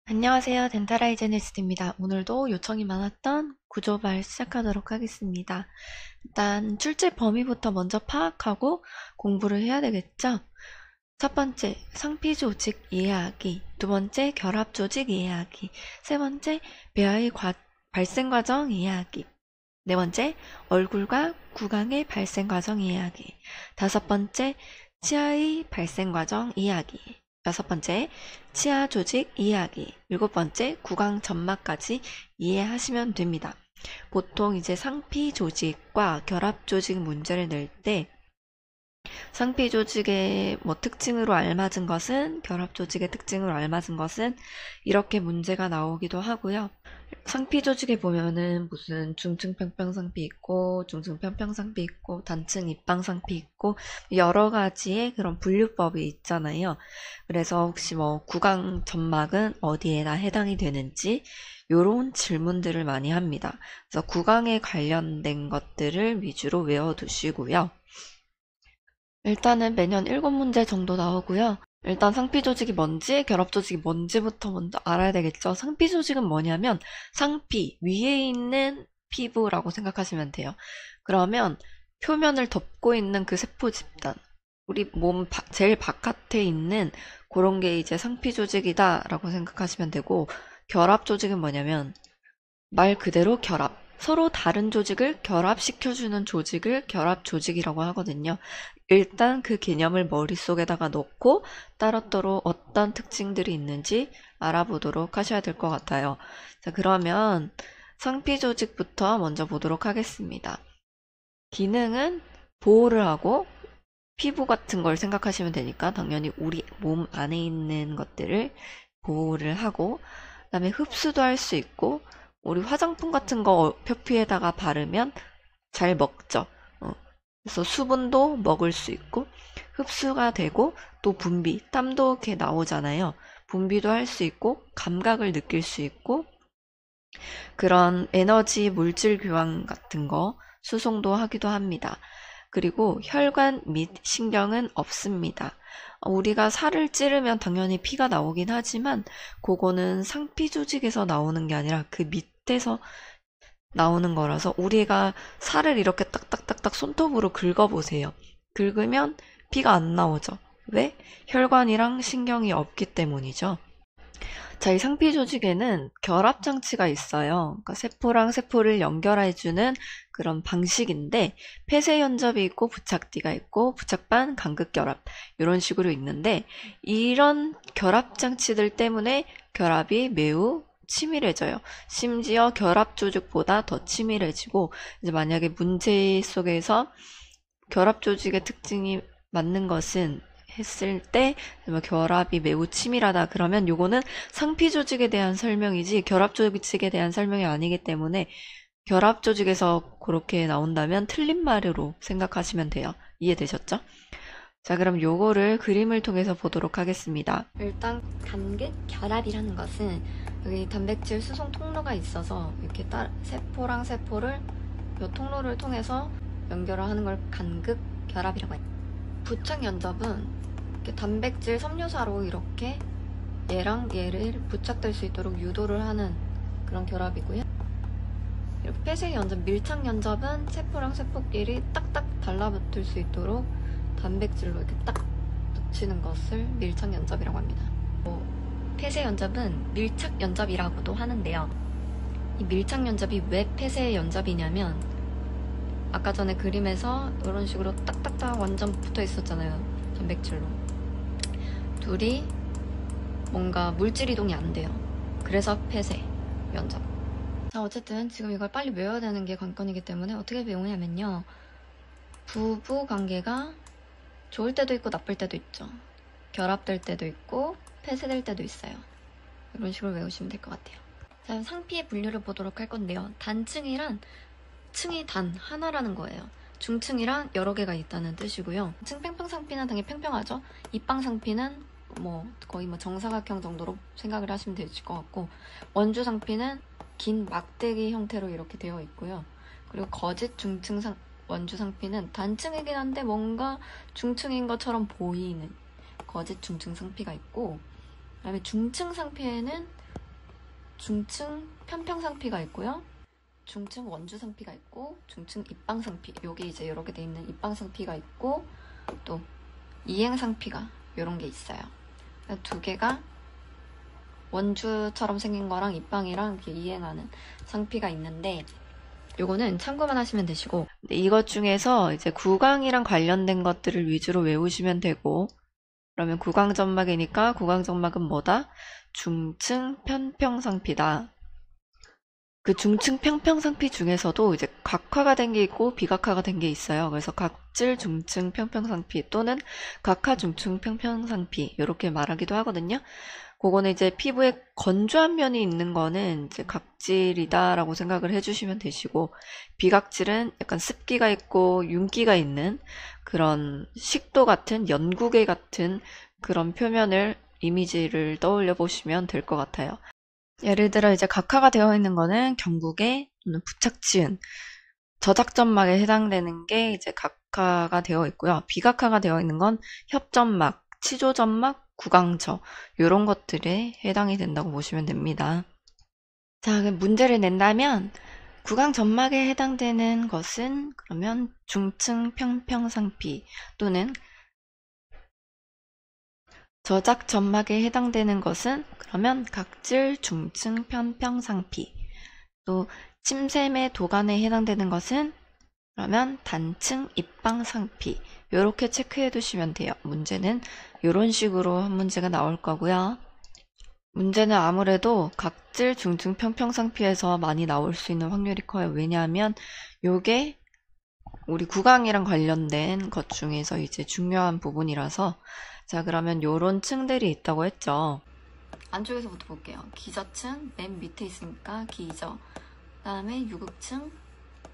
안녕하세요. 덴탈하이제니스트입니다. 오늘도 요청이 많았던 구조발 시작하도록 하겠습니다. 일단 출제 범위부터 먼저 파악하고 공부를 해야 되겠죠? 첫 번째, 상피조직 이해하기. 두 번째, 결합조직 이해하기. 세 번째, 배아의 발생 과정 이해하기. 네 번째, 얼굴과 구강의 발생 과정 이해하기. 다섯 번째, 치아의 발생 과정 이해하기. 여섯 번째, 치아 조직 이해하기. 일곱 번째, 구강 점막까지 이해하시면 됩니다. 보통 이제 상피 조직과 결합 조직 문제를 낼 때 상피 조직의 특징으로 알맞은 것은, 결합 조직의 특징으로 알맞은 것은 이렇게 문제가 나오기도 하고요. 상피 조직에 보면은 무슨 중층 평평 상피 있고, 중층 평평 상피 있고, 단층 입방 상피 있고, 여러 가지의 그런 분류법이 있잖아요. 그래서 혹시 구강 점막은 어디에나 해당이 되는지, 요런 질문들을 많이 합니다. 그래서 구강에 관련된 것들을 위주로 외워두시고요. 일단은 매년 7문제 정도 나오고요. 일단 상피 조직이 뭔지, 결합 조직이 뭔지부터 먼저 알아야 되겠죠. 상피 조직은 뭐냐면 상피, 위에 있는 피부라고 생각하시면 돼요. 그러면 표면을 덮고 있는 그 세포 집단, 우리 몸 제일 바깥에 있는 그런 게 이제 상피 조직이다라고 생각하시면 되고, 결합 조직은 뭐냐면 말 그대로 결합. 서로 다른 조직을 결합시켜주는 조직을 결합 조직이라고 하거든요. 일단 그 개념을 머릿속에다가 넣고 따로따로 어떤 특징들이 있는지 알아보도록 하셔야 될 것 같아요. 자, 그러면 상피 조직부터 먼저 보도록 하겠습니다. 기능은 보호를 하고 피부 같은 걸 생각하시면 되니까 당연히 우리 몸 안에 있는 것들을 보호를 하고, 그다음에 흡수도 할 수 있고, 우리 화장품 같은 거 표피에다가 바르면 잘 먹죠. 그래서 수분도 먹을 수 있고, 흡수가 되고, 또 분비, 땀도 이렇게 나오잖아요. 분비도 할 수 있고, 감각을 느낄 수 있고, 그런 에너지 물질 교환 같은 거 수송도 하기도 합니다. 그리고 혈관 및 신경은 없습니다. 우리가 살을 찌르면 당연히 피가 나오긴 하지만 그거는 상피 조직에서 나오는 게 아니라 그 밑에서 나오는 거라서, 우리가 살을 이렇게 딱딱딱딱 손톱으로 긁어보세요. 긁으면 피가 안 나오죠. 왜? 혈관이랑 신경이 없기 때문이죠. 자, 이 상피 조직에는 결합 장치가 있어요. 그러니까 세포랑 세포를 연결해주는 그런 방식인데, 폐쇄 연접이 있고 부착띠가 있고 부착반 간극 결합, 이런 식으로 있는데, 이런 결합 장치들 때문에 결합이 매우 치밀해져요. 심지어 결합 조직보다 더 치밀해지고, 이제 만약에 문제 속에서 결합 조직의 특징이 맞는 것은 했을 때 결합이 매우 치밀하다 그러면 요거는 상피 조직에 대한 설명이지 결합 조직에 대한 설명이 아니기 때문에, 결합 조직에서 그렇게 나온다면 틀린 말으로 생각하시면 돼요. 이해되셨죠? 자, 그럼 요거를 그림을 통해서 보도록 하겠습니다. 일단 간극 결합이라는 것은 여기 단백질 수송 통로가 있어서 이렇게 세포랑 세포를 이 통로를 통해서 연결을 하는 걸 간극 결합이라고 해요. 부착 연접은 이렇게 단백질 섬유사로 이렇게 얘랑 얘를 부착될 수 있도록 유도를 하는 그런 결합이고요. 이렇게 폐쇄 연접, 밀착 연접은 세포랑 세포끼리 딱딱 달라붙을 수 있도록 단백질로 이렇게 딱 붙이는 것을 밀착 연접이라고 합니다. 폐쇄 연접은 밀착 연접이라고도 하는데요. 이 밀착 연접이 왜 폐쇄 연접이냐면, 아까 전에 그림에서 이런 식으로 딱딱딱 완전 붙어 있었잖아요. 단백질로. 둘이 뭔가 물질 이동이 안 돼요. 그래서 폐쇄 연접. 자, 어쨌든 지금 이걸 빨리 외워야 되는 게 관건이기 때문에 어떻게 배우냐면요. 부부 관계가 좋을 때도 있고 나쁠 때도 있죠. 결합될 때도 있고 폐쇄될 때도 있어요. 이런 식으로 외우시면 될 것 같아요. 자, 상피의 분류를 보도록 할 건데요. 단층이란 층이 단 하나라는 거예요. 중층이란 여러 개가 있다는 뜻이고요. 층 팽평 상피는 당연히 팽평하죠. 입방 상피는 거의 정사각형 정도로 생각을 하시면 될 것 같고, 원주 상피는 긴 막대기 형태로 이렇게 되어 있고요. 그리고 거짓 중층 원주 상피는 단층이긴 한데 뭔가 중층인 것처럼 보이는 거짓 중층 상피가 있고, 그다음에 중층 상피에는 중층 편평상피가 있고요. 중층 원주상피가 있고 중층 입방상피, 여기 이제 이렇게 돼 있는 입방상피가 있고 또 이행상피가 이런 게 있어요. 두 개가 원주처럼 생긴 거랑 입방이랑 이렇게 이행하는 상피가 있는데 요거는 참고만 하시면 되시고 이것 중에서 이제 구강이랑 관련된 것들을 위주로 외우시면 되고 그러면 구강점막이니까 구강점막은 뭐다? 중층 편평상피다. 그 중층 평평상피 중에서도 이제 각화가 된 게 있고 비각화가 된 게 있어요. 그래서 각질 중층 평평상피 또는 각화 중층 평평상피 이렇게 말하기도 하거든요. 그거는 이제 피부에 건조한 면이 있는 거는 이제 각질이다라고 생각을 해주시면 되시고 비각질은 약간 습기가 있고 윤기가 있는 그런 식도 같은 연구개 같은 그런 표면을 이미지를 떠올려 보시면 될 것 같아요. 예를 들어 이제 각화가 되어 있는 거는 경국에 또는 부착지은 저작점막에 해당되는 게 이제 각화가 되어 있고요. 비각화가 되어 있는 건 협점막, 치조점막, 구강저 이런 것들에 해당이 된다고 보시면 됩니다. 자, 그럼 문제를 낸다면 구강점막에 해당되는 것은 그러면 중층 평평상피 또는 저작점막에 해당되는 것은 그러면 각질 중층 편평상피 또 침샘의 도관에 해당되는 것은 그러면 단층 입방상피 이렇게 체크해 두시면 돼요. 문제는 이런 식으로 한 문제가 나올 거고요. 문제는 아무래도 각질 중층 편평상피에서 많이 나올 수 있는 확률이 커요. 왜냐하면 요게 우리 구강이랑 관련된 것 중에서 이제 중요한 부분이라서 자 그러면 요런 층들이 있다고 했죠. 안쪽에서부터 볼게요. 기저층 맨 밑에 있으니까 기저, 그다음에 유극층,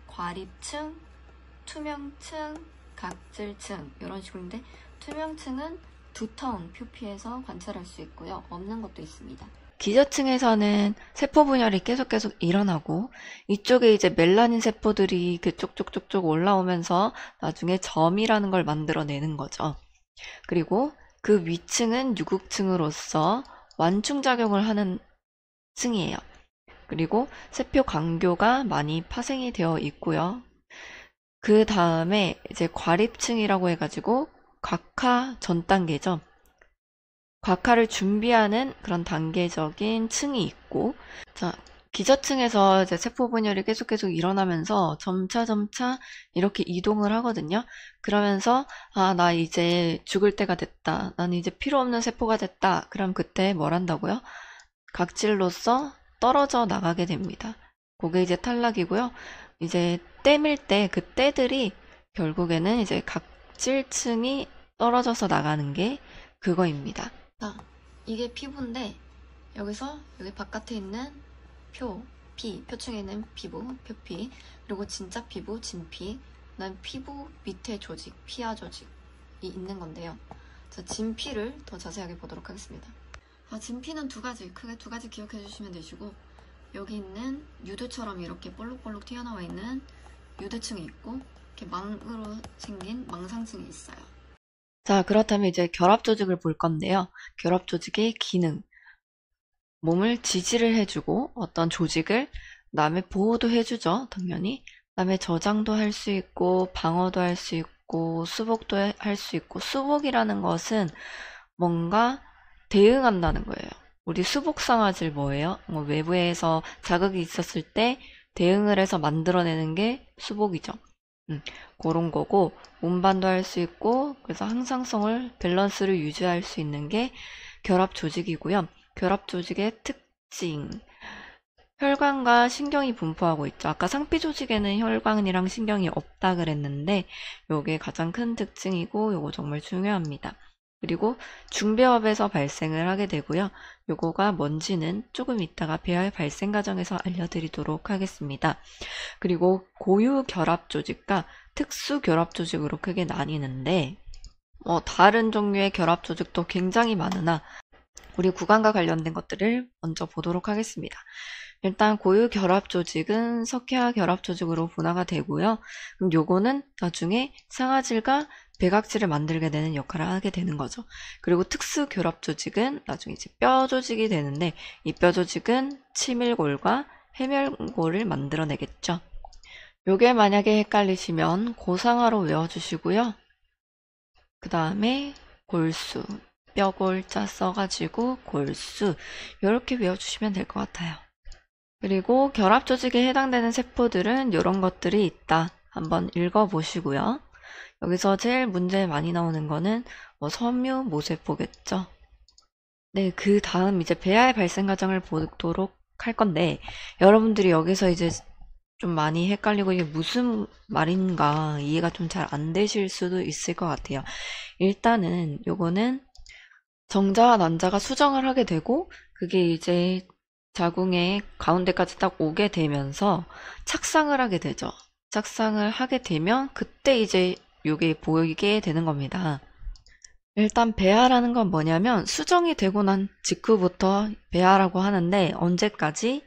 과립층, 투명층, 각질층 이런 식으로인데 투명층은 두터운 표피에서 관찰할 수 있고요. 없는 것도 있습니다. 기저층에서는 세포 분열이 계속 일어나고 이쪽에 이제 멜라닌 세포들이 그 쪽쪽쪽쪽 올라오면서 나중에 점이라는 걸 만들어내는 거죠. 그리고 그 위층은 유극층으로서 완충작용을 하는 층이에요. 그리고 세포 간교가 많이 파생이 되어 있고요. 그 다음에 이제 과립층이라고 해가지고 각화 전 단계죠. 각화를 준비하는 그런 단계적인 층이 있고, 자, 기저층에서 이제 세포 분열이 계속 일어나면서 점차 이렇게 이동을 하거든요. 그러면서, 아, 나 이제 죽을 때가 됐다. 난 이제 필요 없는 세포가 됐다. 그럼 그때 뭘 한다고요? 각질로서 떨어져 나가게 됩니다. 그게 이제 탈락이고요. 이제 땜일 때 그 때들이 결국에는 이제 각질층이 떨어져서 나가는 게 그거입니다. 자, 이게 피부인데 여기서 여기 바깥에 있는 표층에 있는 피부, 표피, 그리고 진짜 피부, 진피, 그다음 피부 밑에 조직, 피하 조직이 있는 건데요. 자, 진피를 더 자세하게 보도록 하겠습니다. 자, 진피는 크게 두 가지 기억해 주시면 되시고 여기 있는 유두처럼 이렇게 볼록볼록 튀어나와 있는 유두층이 있고 이렇게 망으로 생긴 망상층이 있어요. 자, 그렇다면 이제 결합 조직을 볼 건데요. 결합 조직의 기능. 몸을 지지를 해주고 어떤 조직을 남의 보호도 해주죠. 당연히. 남의 저장도 할 수 있고 방어도 할 수 있고 수복도 할 수 있고 수복이라는 것은 뭔가 대응한다는 거예요. 우리 수복상아질 뭐예요? 외부에서 자극이 있었을 때 대응을 해서 만들어내는 게 수복이죠. 그런 거고 운반도 할 수 있고 그래서 항상성을 밸런스를 유지할 수 있는 게 결합 조직이고요. 결합 조직의 특징 혈관과 신경이 분포하고 있죠. 아까 상피 조직에는 혈관이랑 신경이 없다 그랬는데 요게 가장 큰 특징이고 요거 정말 중요합니다. 그리고 중배업에서 발생을 하게 되고요. 요거가 뭔지는 조금 이따가 배열 발생 과정에서 알려드리도록 하겠습니다. 그리고 고유 결합 조직과 특수 결합 조직으로 크게 나뉘는데 다른 종류의 결합 조직도 굉장히 많으나 우리 구강과 관련된 것들을 먼저 보도록 하겠습니다. 일단 고유 결합 조직은 석회화 결합 조직으로 분화가 되고요. 그럼 요거는 나중에 상아질과 배각질을 만들게 되는 역할을 하게 되는 거죠. 그리고 특수 결합 조직은 나중에 이제 뼈 조직이 되는데 이 뼈 조직은 치밀골과 해멸골을 만들어내겠죠. 요게 만약에 헷갈리시면 고상하로 외워주시고요. 그 다음에 골수, 뼈골자 써가지고 골수 이렇게 외워주시면 될 것 같아요. 그리고 결합 조직에 해당되는 세포들은 이런 것들이 있다. 한번 읽어보시고요. 여기서 제일 문제 많이 나오는 거는 뭐 섬유 모세포겠죠. 네, 그 다음 이제 배아의 발생 과정을 보도록 할 건데 여러분들이 여기서 이제 좀 많이 헷갈리고 이게 무슨 말인가 이해가 좀 잘 안 되실 수도 있을 것 같아요. 일단은 요거는 정자와 난자가 수정을 하게 되고 그게 이제 자궁의 가운데까지 딱 오게 되면서 착상을 하게 되죠. 착상을 하게 되면 그때 이제 요게 보이게 되는 겁니다. 일단 배아라는 건 뭐냐면 수정이 되고 난 직후부터 배아라고 하는데 언제까지?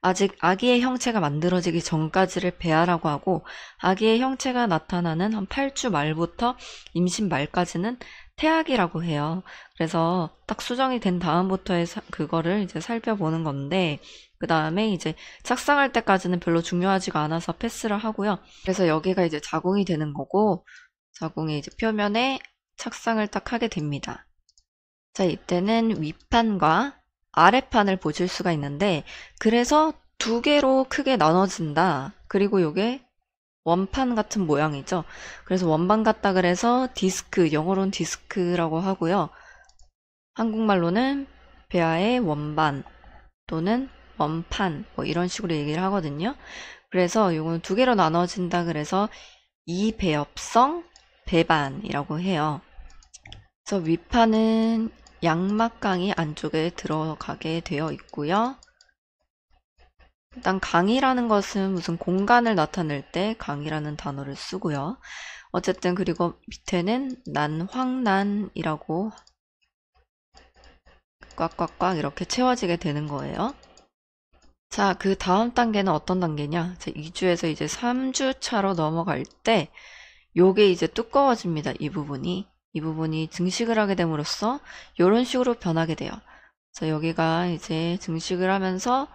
아직 아기의 형체가 만들어지기 전까지를 배아라고 하고 아기의 형체가 나타나는 한 8주 말부터 임신 말까지는 태아기라고 해요. 그래서 딱 수정이 된 다음부터의 그거를 이제 살펴보는 건데 그 다음에 이제 착상할 때까지는 별로 중요하지가 않아서 패스를 하고요. 그래서 여기가 이제 자궁이 되는 거고 자궁의 이제 표면에 착상을 딱 하게 됩니다. 자, 이때는 윗판과 아래판을 보실 수가 있는데 그래서 두 개로 크게 나눠진다. 그리고 요게 원판 같은 모양이죠. 그래서 원판 같다 그래서 디스크, 영어로는 디스크라고 하고요. 한국말로는 배아의 원반 또는 원판 뭐 이런 식으로 얘기를 하거든요. 그래서 요거는 두 개로 나눠진다 그래서 이배엽성 배반이라고 해요. 그래서 윗판은 양막강이 안쪽에 들어가게 되어 있고요. 일단 강이라는 것은 무슨 공간을 나타낼 때 강이라는 단어를 쓰고요. 어쨌든 그리고 밑에는 난황난이라고 꽉꽉꽉 이렇게 채워지게 되는 거예요. 자, 그 다음 단계는 어떤 단계냐? 2주에서 이제 3주 차로 넘어갈 때 요게 이제 두꺼워집니다. 이 부분이 증식을 하게 됨으로써 이런 식으로 변하게 돼요. 자, 여기가 이제 증식을 하면서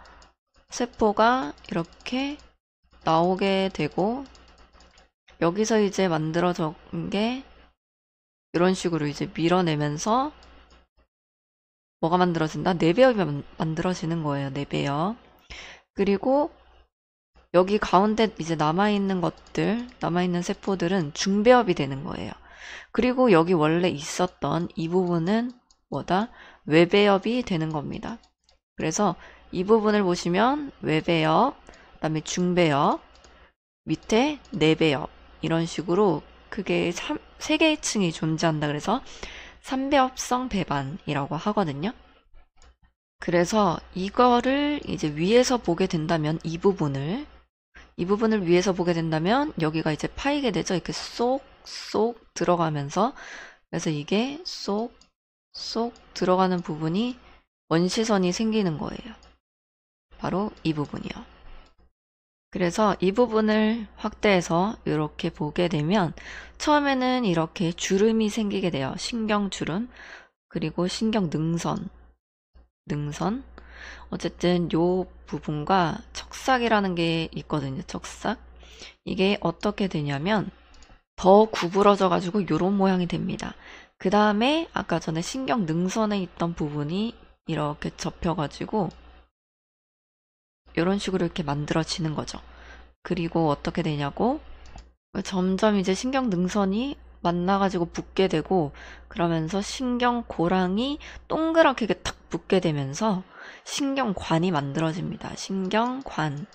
세포가 이렇게 나오게 되고 여기서 이제 만들어진 게 이런 식으로 이제 밀어내면서 뭐가 만들어진다? 내배엽이 만들어지는 거예요. 내배엽. 그리고 여기 가운데 이제 남아있는 것들, 남아있는 세포들은 중배엽이 되는 거예요. 그리고 여기 원래 있었던 이 부분은 뭐다? 외배엽이 되는 겁니다. 그래서 이 부분을 보시면 외배엽, 그 다음에 중배엽, 밑에 내배엽 이런 식으로 크게 3개의 층이 존재한다. 그래서 삼배엽성 배반이라고 하거든요. 그래서 이거를 이제 위에서 보게 된다면 이 부분을 위에서 보게 된다면 여기가 이제 파이게 되죠. 이렇게 쏙 들어가면서 그래서 이게 쏙 들어가는 부분이 원시선이 생기는 거예요. 바로 이 부분이요. 그래서 이 부분을 확대해서 이렇게 보게 되면 처음에는 이렇게 주름이 생기게 돼요. 신경주름 그리고 신경능선 어쨌든 요 부분과 척삭이라는 게 있거든요. 척삭 이게 어떻게 되냐면 더 구부러져 가지고 요런 모양이 됩니다. 그 다음에 아까 전에 신경능선에 있던 부분이 이렇게 접혀 가지고 이런 식으로 이렇게 만들어지는 거죠. 그리고 어떻게 되냐고 점점 이제 신경능선이 만나가지고 붙게 되고 그러면서 신경고랑이 동그랗게 탁 붙게 되면서 신경관이 만들어집니다. 신경관.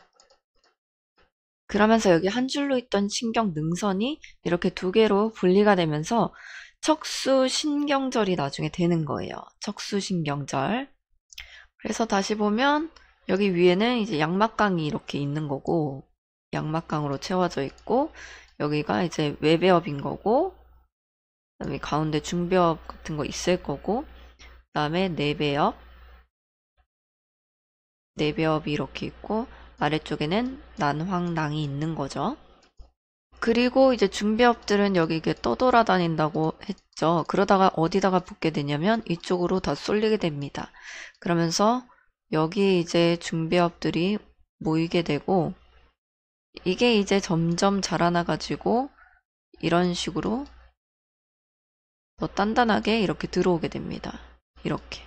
그러면서 여기 한 줄로 있던 신경능선이 이렇게 두 개로 분리가 되면서 척수신경절이 나중에 되는 거예요. 척수신경절. 그래서 다시 보면 여기 위에는 이제 양막강이 이렇게 있는 거고 양막강으로 채워져 있고 여기가 이제 외배엽인 거고 그다음에 가운데 중배엽 같은 거 있을 거고 그다음에 내배엽이 이렇게 있고 아래쪽에는 난황낭이 있는 거죠. 그리고 이제 중배업들은 여기 이게 떠돌아다닌다고 했죠. 그러다가 어디다가 붙게 되냐면 이쪽으로 다 쏠리게 됩니다. 그러면서 여기 이제 중배업들이 모이게 되고 이게 이제 점점 자라나가지고 이런 식으로 더 단단하게 이렇게 들어오게 됩니다. 이렇게.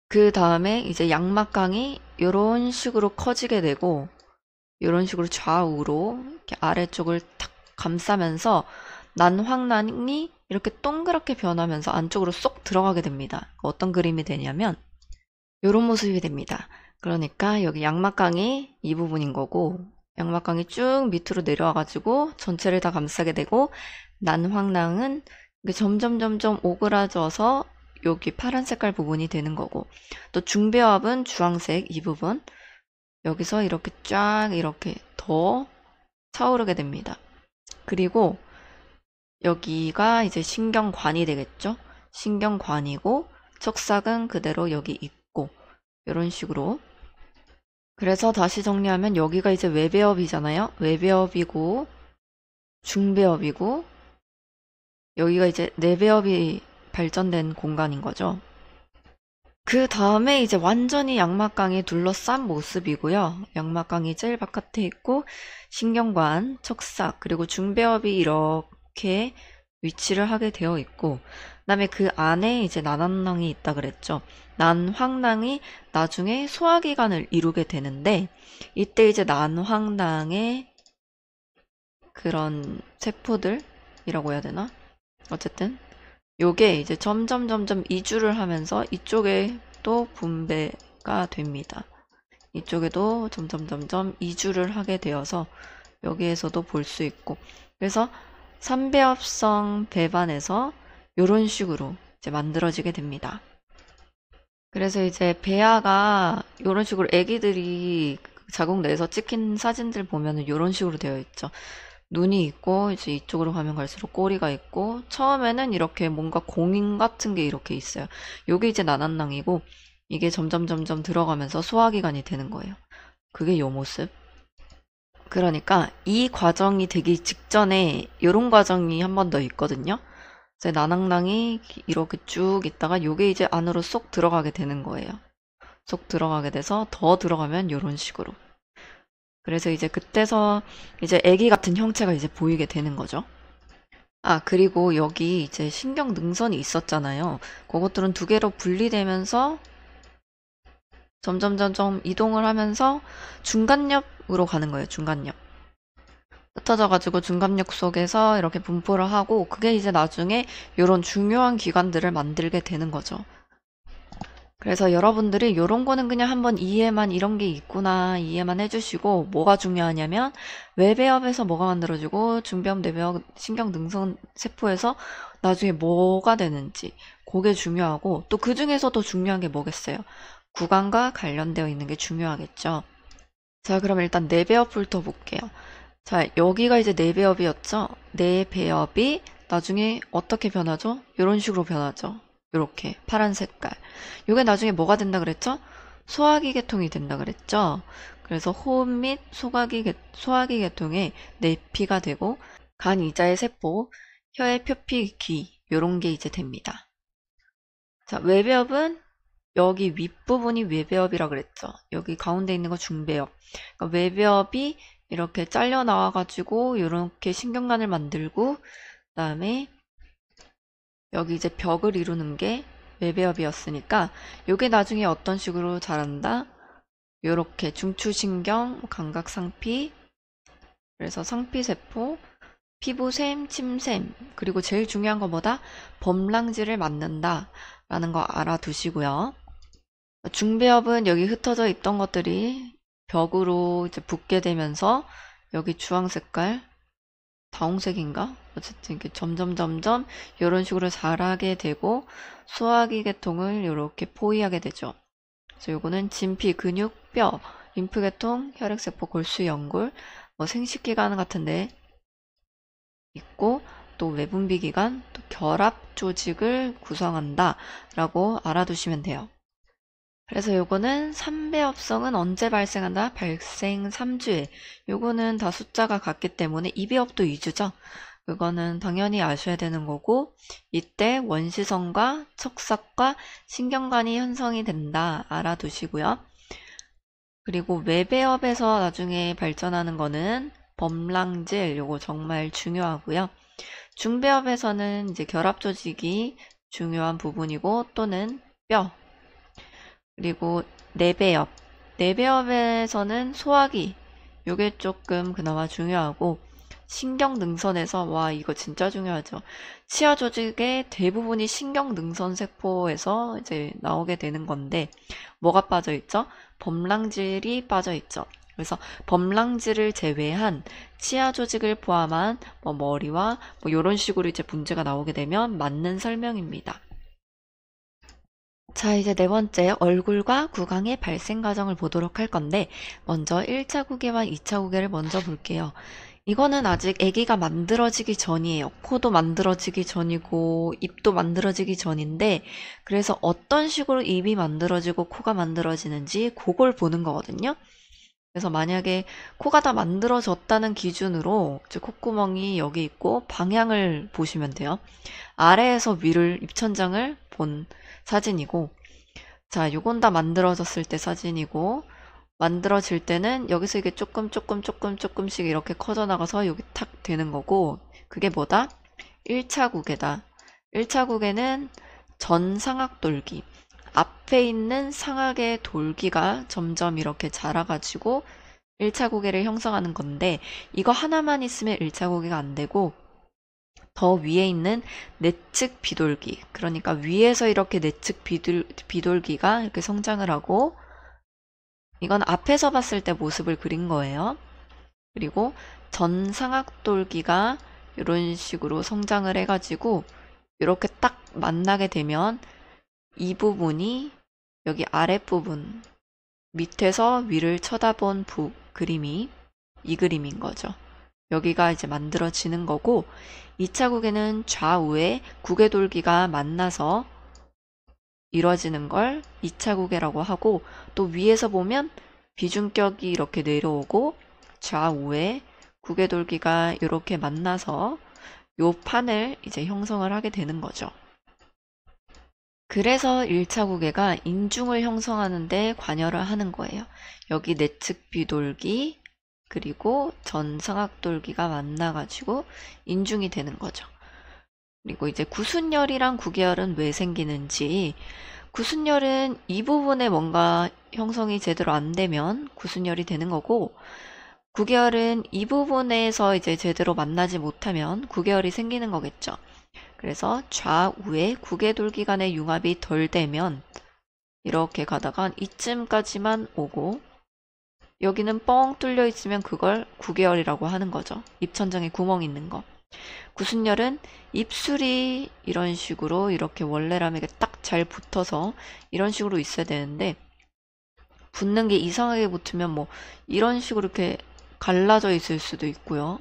그 다음에 이제 양막강이 이런 식으로 커지게 되고 이런 식으로 좌우로 이렇게 아래쪽을 탁 감싸면서 난황난이 이렇게 동그랗게 변하면서 안쪽으로 쏙 들어가게 됩니다. 어떤 그림이 되냐면 이런 모습이 됩니다. 그러니까 여기 양막강이 이 부분인 거고 양막강이 쭉 밑으로 내려와가지고 전체를 다 감싸게 되고 난황낭은 이게 점점 오그라져서 여기 파란 색깔 부분이 되는 거고 또 중배합은 주황색 이 부분 여기서 이렇게 쫙 이렇게 더 차오르게 됩니다. 그리고 여기가 이제 신경관이 되겠죠? 신경관이고 척삭은 그대로 여기 있고 이런 식으로 그래서 다시 정리하면 여기가 이제 외배업이잖아요. 외배업이고 중배업이고 여기가 이제 내배업이 발전된 공간인 거죠. 그 다음에 이제 완전히 양막강이 둘러싼 모습이고요. 양막강이 제일 바깥에 있고 신경관, 척삭, 그리고 중배업이 이렇게 위치를 하게 되어 있고 그다음에 그 안에 이제 난황낭이 있다 그랬죠. 난황낭이 나중에 소화기관을 이루게 되는데 이때 이제 난황낭의 그런 세포들이라고 해야 되나? 어쨌든 요게 이제 점점 이주를 하면서 이쪽에 또 분배가 됩니다. 이쪽에도 점점 이주를 하게 되어서 여기에서도 볼 수 있고 그래서 삼배합성 배반에서 이런 식으로 이제 만들어지게 됩니다. 그래서 이제 배아가 이런 식으로 애기들이 자국 내에서 찍힌 사진들 보면은 이런 식으로 되어 있죠. 눈이 있고 이제 이쪽으로 가면 갈수록 꼬리가 있고 처음에는 이렇게 뭔가 공인 같은 게 이렇게 있어요. 요게 이제 난안낭이고 이게 점점 들어가면서 소화기관이 되는 거예요. 그게 요 모습. 그러니까 이 과정이 되기 직전에 요런 과정이 한 번 더 있거든요. 이제 난황낭이 이렇게 쭉 있다가 요게 이제 안으로 쏙 들어가게 되는 거예요. 쏙 들어가게 돼서 더 들어가면 요런 식으로. 그래서 이제 그때서 이제 애기 같은 형체가 이제 보이게 되는 거죠. 아, 그리고 여기 이제 신경 능선이 있었잖아요. 그것들은 두 개로 분리되면서 점점 이동을 하면서 중간엽으로 가는 거예요. 중간엽. 흩어져가지고 중간엽 속에서 이렇게 분포를 하고 그게 이제 나중에 이런 중요한 기관들을 만들게 되는 거죠. 그래서 여러분들이 요런 거는 그냥 한번 이해만 이런 게 있구나 이해만 해주시고 뭐가 중요하냐면 외배합에서 뭐가 만들어지고 중배합, 내배합, 신경능선 세포에서 나중에 뭐가 되는지 그게 중요하고 또 그 중에서도 중요한 게 뭐겠어요? 구강과 관련되어 있는 게 중요하겠죠. 자, 그럼 일단 내배합 훑어볼게요. 자, 여기가 이제 내배합이었죠? 내배합이 나중에 어떻게 변하죠? 이런 식으로 변하죠. 요렇게 파란 색깔. 요게 나중에 뭐가 된다 그랬죠? 소화기 계통이 된다 그랬죠? 그래서 호흡 및 소화기 계통의 내피가 되고 간 이자의 세포, 혀의 표피, 귀 요런 게 이제 됩니다. 자, 외배합은 여기 윗부분이 외배합이라 그랬죠? 여기 가운데 있는 거 중배합. 그러니까 외배합이 이렇게 잘려 나와가지고 이렇게 신경관을 만들고 그다음에 여기 이제 벽을 이루는 게 외배합이었으니까 요게 나중에 어떤 식으로 자란다? 요렇게 중추신경, 감각상피, 그래서 상피세포, 피부샘, 침샘, 그리고 제일 중요한 건 뭐다? 범랑지를 맞는다 라는 거 알아두시고요. 중배합은 여기 흩어져 있던 것들이 벽으로 이제 붙게 되면서 여기 주황색깔, 다홍색인가? 어쨌든 이렇게 점점 이런 식으로 자라게 되고 소화기 계통을 이렇게 포위하게 되죠. 그래서 요거는 진피, 근육, 뼈, 림프계통, 혈액세포, 골수, 연골, 뭐 생식기관 같은데 있고 또 외분비기관, 또 결합 조직을 구성한다 라고 알아두시면 돼요. 그래서 요거는 3배업성은 언제 발생한다? 발생 3주에. 요거는 다 숫자가 같기 때문에 2배업도 2주죠. 그거는 당연히 아셔야 되는 거고, 이때 원시성과 척삭과 신경관이 형성이 된다. 알아두시고요. 그리고 외배업에서 나중에 발전하는 거는 범랑질, 요거 정말 중요하고요. 중배업에서는 이제 결합 조직이 중요한 부분이고, 또는 뼈, 그리고 내배엽. 내배엽에서는 소화기. 요게 조금 그나마 중요하고, 신경능선에서, 와, 이거 진짜 중요하죠. 치아 조직의 대부분이 신경능선 세포에서 이제 나오게 되는 건데, 뭐가 빠져 있죠? 범랑질이 빠져 있죠. 그래서 범랑질을 제외한 치아 조직을 포함한 뭐 머리와 뭐 이런 식으로 이제 문제가 나오게 되면 맞는 설명입니다. 자, 이제 네 번째 얼굴과 구강의 발생 과정을 보도록 할 건데, 먼저 1차 구개와 2차 구개를 먼저 볼게요. 이거는 아직 아기가 만들어지기 전이에요. 코도 만들어지기 전이고 입도 만들어지기 전인데, 그래서 어떤 식으로 입이 만들어지고 코가 만들어지는지 그걸 보는 거거든요. 그래서 만약에 코가 다 만들어졌다는 기준으로 이제 콧구멍이 여기 있고 방향을 보시면 돼요. 아래에서 위를 입천장을 본 사진이고, 자, 요건 다 만들어졌을 때 사진이고, 만들어질 때는 여기서 이게 조금씩 이렇게 커져 나가서 여기 탁 되는 거고, 그게 뭐다? 1차 구개다. 1차 구개는 전상악돌기. 앞에 있는 상악의 돌기가 점점 이렇게 자라가지고 1차 구개를 형성하는 건데, 이거 하나만 있으면 1차 구개가 안 되고, 더 위에 있는 내측 비돌기. 그러니까 위에서 이렇게 내측 비돌기가 이렇게 성장을 하고, 이건 앞에서 봤을 때 모습을 그린 거예요. 그리고 전상악돌기가 이런 식으로 성장을 해가지고 이렇게 딱 만나게 되면 이 부분이 여기 아랫부분 밑에서 위를 쳐다본 그림이 이 그림인 거죠. 여기가 이제 만들어지는 거고, 2차 구개는 좌우에 구개돌기가 만나서 이루어지는 걸 2차 구개라고 하고, 또 위에서 보면 비중격이 이렇게 내려오고 좌우에 구개돌기가 이렇게 만나서 요 판을 이제 형성을 하게 되는 거죠. 그래서 1차 구개가 인중을 형성하는데 관여를 하는 거예요. 여기 내측 비돌기 그리고 전상악돌기가 만나가지고 인중이 되는 거죠. 그리고 이제 구순열이랑 구개열은 왜 생기는지, 구순열은 이 부분에 뭔가 형성이 제대로 안 되면 구순열이 되는 거고, 구개열은 이 부분에서 이제 제대로 만나지 못하면 구개열이 생기는 거겠죠. 그래서 좌우에 구개돌기 간의 융합이 덜 되면 이렇게 가다가 이쯤까지만 오고, 여기는 뻥 뚫려 있으면 그걸 구개열이라고 하는 거죠. 입천장에 구멍 있는 거. 구순열은 입술이 이런 식으로 이렇게 원래라면 딱 잘 붙어서 이런 식으로 있어야 되는데, 붙는 게 이상하게 붙으면 뭐 이런 식으로 이렇게 갈라져 있을 수도 있고요.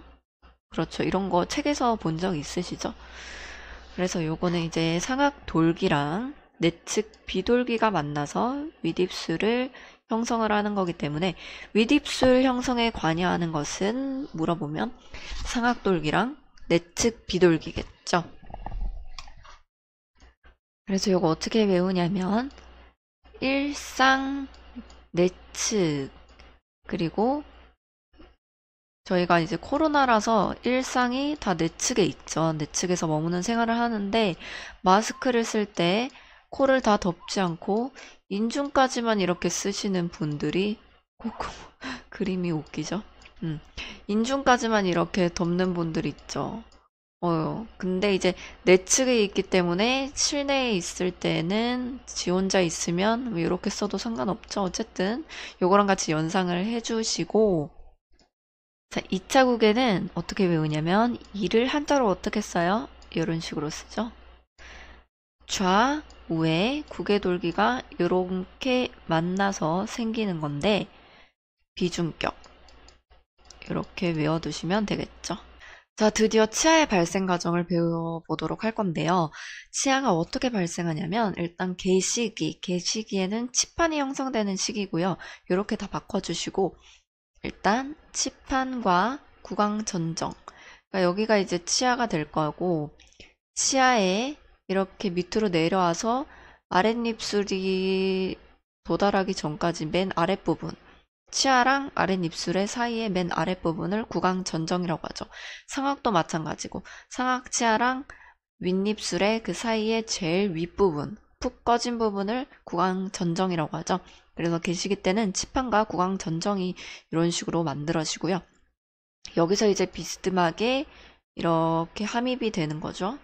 그렇죠. 이런 거 책에서 본 적 있으시죠? 그래서 요거는 이제 상악 돌기랑 내측 비돌기가 만나서 윗입술을 형성을 하는 거기 때문에, 윗입술 형성에 관여하는 것은 물어보면 상악 돌기랑 내측 비돌기겠죠. 그래서 요거 어떻게 외우냐면 일상, 내측, 그리고 저희가 이제 코로나라서 일상이 다 내측에 있죠. 내측에서 머무는 생활을 하는데, 마스크를 쓸 때 코를 다 덮지 않고 인중까지만 이렇게 쓰시는 분들이 콧구멍 그림이 웃기죠. 인중까지만 이렇게 덮는 분들 있죠. 근데 이제 내측에 있기 때문에 실내에 있을 때는 지 혼자 있으면 뭐 이렇게 써도 상관없죠. 어쨌든 요거랑 같이 연상을 해주시고, 자, 2차 구개는 어떻게 외우냐면 이를 한자로 어떻게 써요? 이런 식으로 쓰죠. 좌우에 구개돌기가 이렇게 만나서 생기는 건데, 비중격 이렇게 외워두시면 되겠죠. 자, 드디어 치아의 발생 과정을 배워보도록 할 건데요. 치아가 어떻게 발생하냐면 일단 개시기에는 치판이 형성되는 시기고요. 이렇게 다 바꿔주시고 일단 치판과 구강 전정. 그러니까 여기가 이제 치아가 될 거고 치아에 이렇게 밑으로 내려와서 아랫입술이 도달하기 전까지 맨 아랫부분 치아랑 아랫입술의 사이의 맨 아랫부분을 구강 전정이라고 하죠. 상악도 마찬가지고 상악 치아랑 윗입술의 그 사이의 제일 윗부분 푹 꺼진 부분을 구강 전정이라고 하죠. 그래서 계시기 때는 치판과 구강 전정이 이런 식으로 만들어지고요. 여기서 이제 비스듬하게 이렇게 함입이 되는 거죠.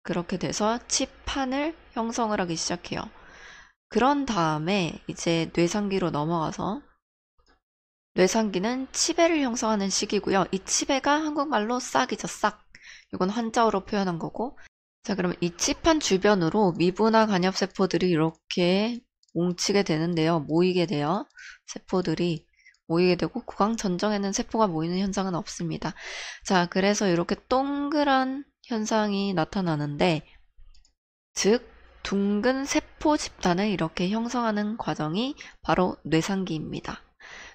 그렇게 돼서 치판을 형성을 하기 시작해요. 그런 다음에 이제 뇌상기로 넘어가서 뇌상기는 치배를 형성하는 시기고요. 이 치배가 한국말로 싹이죠, 싹. 이건 한자어로 표현한 거고. 자, 그러면 이 치판 주변으로 미부나 간엽세포들이 이렇게 뭉치게 되는데요. 모이게 돼요. 세포들이 모이게 되고 구강 전정에는 세포가 모이는 현상은 없습니다. 자, 그래서 이렇게 동그란 현상이 나타나는데 즉 둥근 세포 집단을 이렇게 형성하는 과정이 바로 뇌상기입니다.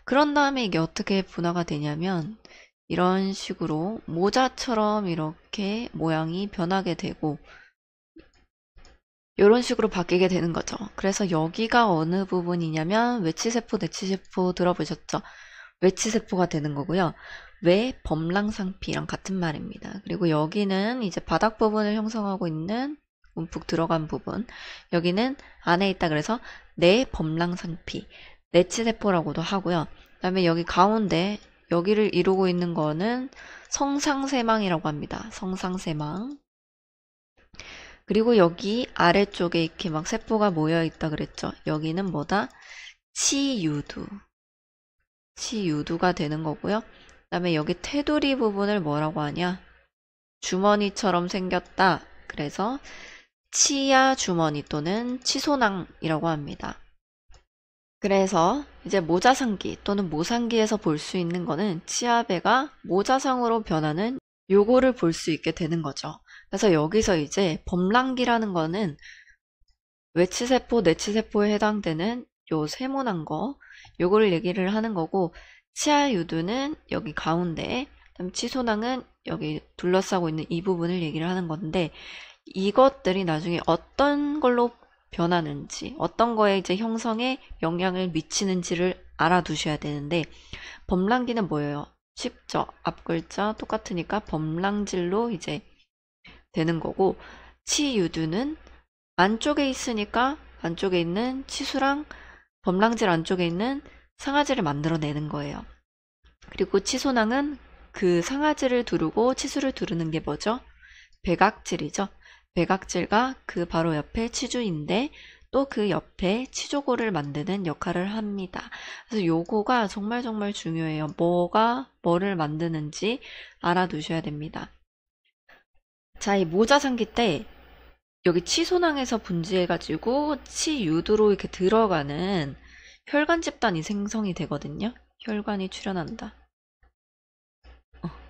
그런 다음에 이게 어떻게 분화가 되냐면 이런 식으로 모자처럼 이렇게 모양이 변하게 되고 이런 식으로 바뀌게 되는 거죠. 그래서 여기가 어느 부분이냐면 외치세포, 내치세포 들어보셨죠? 외치세포가 되는 거고요. 외 범랑상피랑 같은 말입니다. 그리고 여기는 이제 바닥 부분을 형성하고 있는 움푹 들어간 부분. 여기는 안에 있다 그래서 내 범랑상피, 내치세포라고도 하고요. 그 다음에 여기 가운데 여기를 이루고 있는 거는 성상세망이라고 합니다. 성상세망. 그리고 여기 아래쪽에 이렇게 막 세포가 모여 있다 그랬죠. 여기는 뭐다? 치유두. 치유두가 되는 거고요. 그 다음에 여기 테두리 부분을 뭐라고 하냐? 주머니처럼 생겼다. 그래서 치아 주머니 또는 치소낭이라고 합니다. 그래서 이제 모자상기 또는 모상기에서 볼 수 있는 거는 치아배가 모자상으로 변하는 요거를 볼 수 있게 되는 거죠. 그래서 여기서 이제 범랑기라는 거는 외치세포, 내치세포에 해당되는 요 세모난 거 요거를 얘기를 하는 거고 치아유두는 여기 가운데 그다음 치소낭은 여기 둘러싸고 있는 이 부분을 얘기를 하는 건데 이것들이 나중에 어떤 걸로 변하는지 어떤 거에 이제 형성에 영향을 미치는지를 알아두셔야 되는데 범랑기는 뭐예요? 쉽죠. 앞글자 똑같으니까 범랑질로 이제 되는 거고 치유두는 안쪽에 있으니까 안쪽에 있는 치수랑 범랑질 안쪽에 있는 상아지를 만들어내는 거예요. 그리고 치소낭은 그 상아지를 두르고 치수를 두르는 게 뭐죠? 백악질이죠. 백악질과 그 바로 옆에 치주인데 또 그 옆에 치조골을 만드는 역할을 합니다. 그래서 요거가 정말 정말 중요해요. 뭐가 뭐를 만드는지 알아두셔야 됩니다. 자, 이 모자상기 때 여기 치소낭에서 분지해가지고 치유두로 이렇게 들어가는 혈관 집단이 생성이 되거든요. 혈관이 출현한다.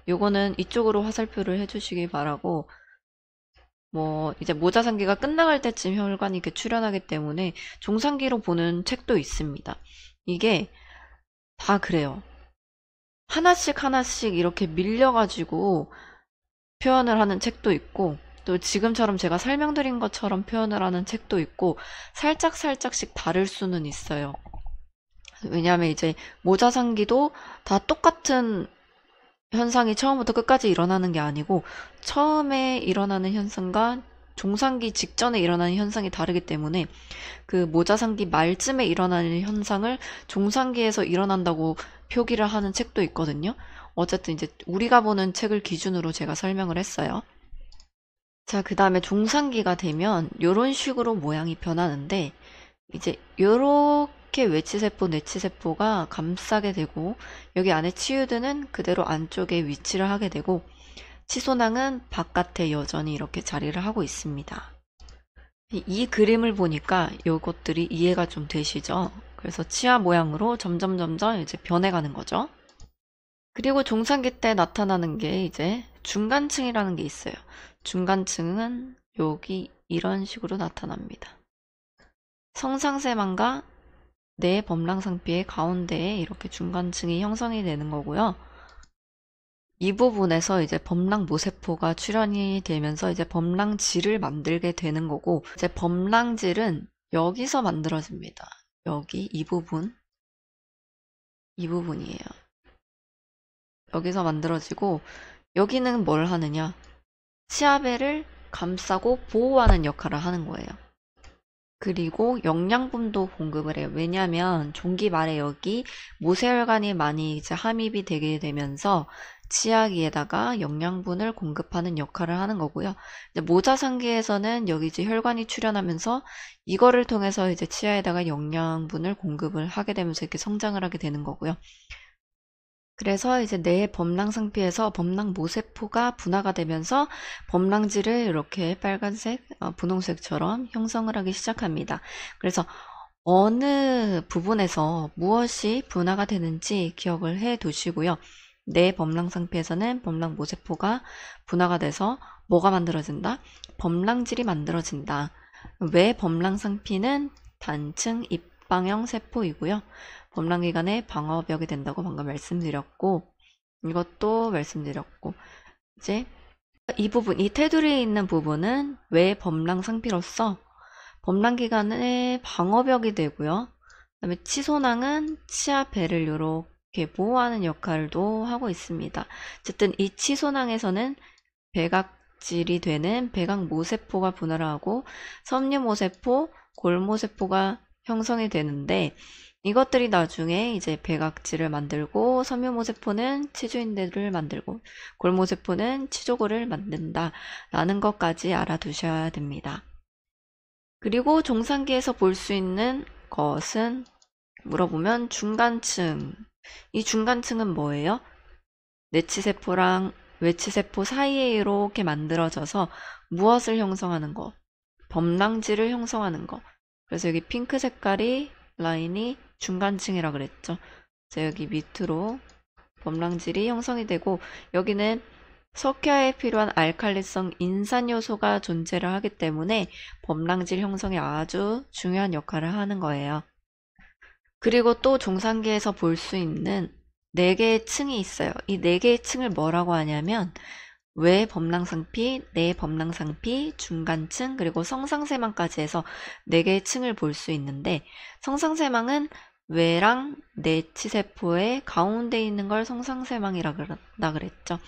요거는 이쪽으로 화살표를 해주시기 바라고 뭐 이제 모자상기가 끝나갈 때쯤 혈관이 이렇게 출현하기 때문에 종상기로 보는 책도 있습니다. 이게 다 그래요. 하나씩 하나씩 이렇게 밀려가지고 표현을 하는 책도 있고 또 지금처럼 제가 설명드린 것처럼 표현을 하는 책도 있고 살짝살짝씩 다를 수는 있어요. 왜냐하면 이제 모자상기도 다 똑같은 현상이 처음부터 끝까지 일어나는 게 아니고 처음에 일어나는 현상과 종상기 직전에 일어나는 현상이 다르기 때문에 그 모자상기 말쯤에 일어나는 현상을 종상기에서 일어난다고 표기를 하는 책도 있거든요. 어쨌든 이제 우리가 보는 책을 기준으로 제가 설명을 했어요. 자, 그 다음에 종상기가 되면 이런 식으로 모양이 변하는데 이제 요렇게 외치세포, 내치세포가 감싸게 되고 여기 안에 치유드는 그대로 안쪽에 위치를 하게 되고 치소낭은 바깥에 여전히 이렇게 자리를 하고 있습니다. 이 그림을 보니까 요것들이 이해가 좀 되시죠? 그래서 치아 모양으로 점점 이제 변해가는 거죠. 그리고 종산기 때 나타나는 게 이제 중간층이라는 게 있어요. 중간층은 여기 이런 식으로 나타납니다. 성상세망과 내 범랑상피의 가운데에 이렇게 중간층이 형성이 되는 거고요. 이 부분에서 이제 범랑모세포가 출현이 되면서 이제 범랑질을 만들게 되는 거고, 이제 범랑질은 여기서 만들어집니다. 여기 이 부분이에요. 여기서 만들어지고, 여기는 뭘 하느냐? 치아배를 감싸고 보호하는 역할을 하는 거예요. 그리고 영양분도 공급을 해요. 왜냐하면 종기 말에 여기 모세혈관이 많이 이제 함입이 되게 되면서 치아기에다가 영양분을 공급하는 역할을 하는 거고요. 이제 모자상기에서는 여기 이제 혈관이 출현하면서 이거를 통해서 이제 치아에다가 영양분을 공급을 하게 되면서 이렇게 성장을 하게 되는 거고요. 그래서 이제 뇌의 범랑상피에서 범랑모세포가 분화가 되면서 범랑질을 이렇게 빨간색, 분홍색처럼 형성을 하기 시작합니다. 그래서 어느 부분에서 무엇이 분화가 되는지 기억을 해 두시고요. 뇌 범랑상피에서는 범랑모세포가 분화가 돼서 뭐가 만들어진다? 범랑질이 만들어진다. 왜 범랑상피는 단층 입방형 세포이고요. 범랑기관의 방어벽이 된다고 방금 말씀드렸고, 이것도 말씀드렸고, 이제 이 부분, 이 테두리에 있는 부분은 왜 범랑상피로서 범랑기관의 방어벽이 되고요. 그다음에 치소낭은 치아 배를 이렇게 보호하는 역할도 하고 있습니다. 어쨌든 이 치소낭에서는 배각질이 되는 배각모세포가 분화를 하고 섬유모세포, 골모세포가 형성이 되는데, 이것들이 나중에 이제 배각질을 만들고 섬유모세포는 치주인대를 만들고 골모세포는 치조골을 만든다 라는 것까지 알아두셔야 됩니다. 그리고 종산기에서 볼 수 있는 것은 물어보면 중간층. 이 중간층은 뭐예요? 내치세포랑 외치세포 사이에 이렇게 만들어져서 무엇을 형성하는 거? 범랑질을 형성하는 거. 그래서 여기 핑크 색깔이 라인이 중간층이라 그랬죠. 그래서 여기 밑으로 범랑질이 형성이 되고, 여기는 석회화에 필요한 알칼리성 인산 요소가 존재를 하기 때문에 범랑질 형성에 아주 중요한 역할을 하는 거예요. 그리고 또 종산기에서 볼 수 있는 4개의 층이 있어요. 이 4개의 층을 뭐라고 하냐면 외 범랑상피, 내 범랑상피, 중간층, 그리고 성상세망까지 해서 4개의 층을 볼 수 있는데, 성상세망은 외랑 내치세포의 가운데 있는 걸 성상세망이라 그랬죠.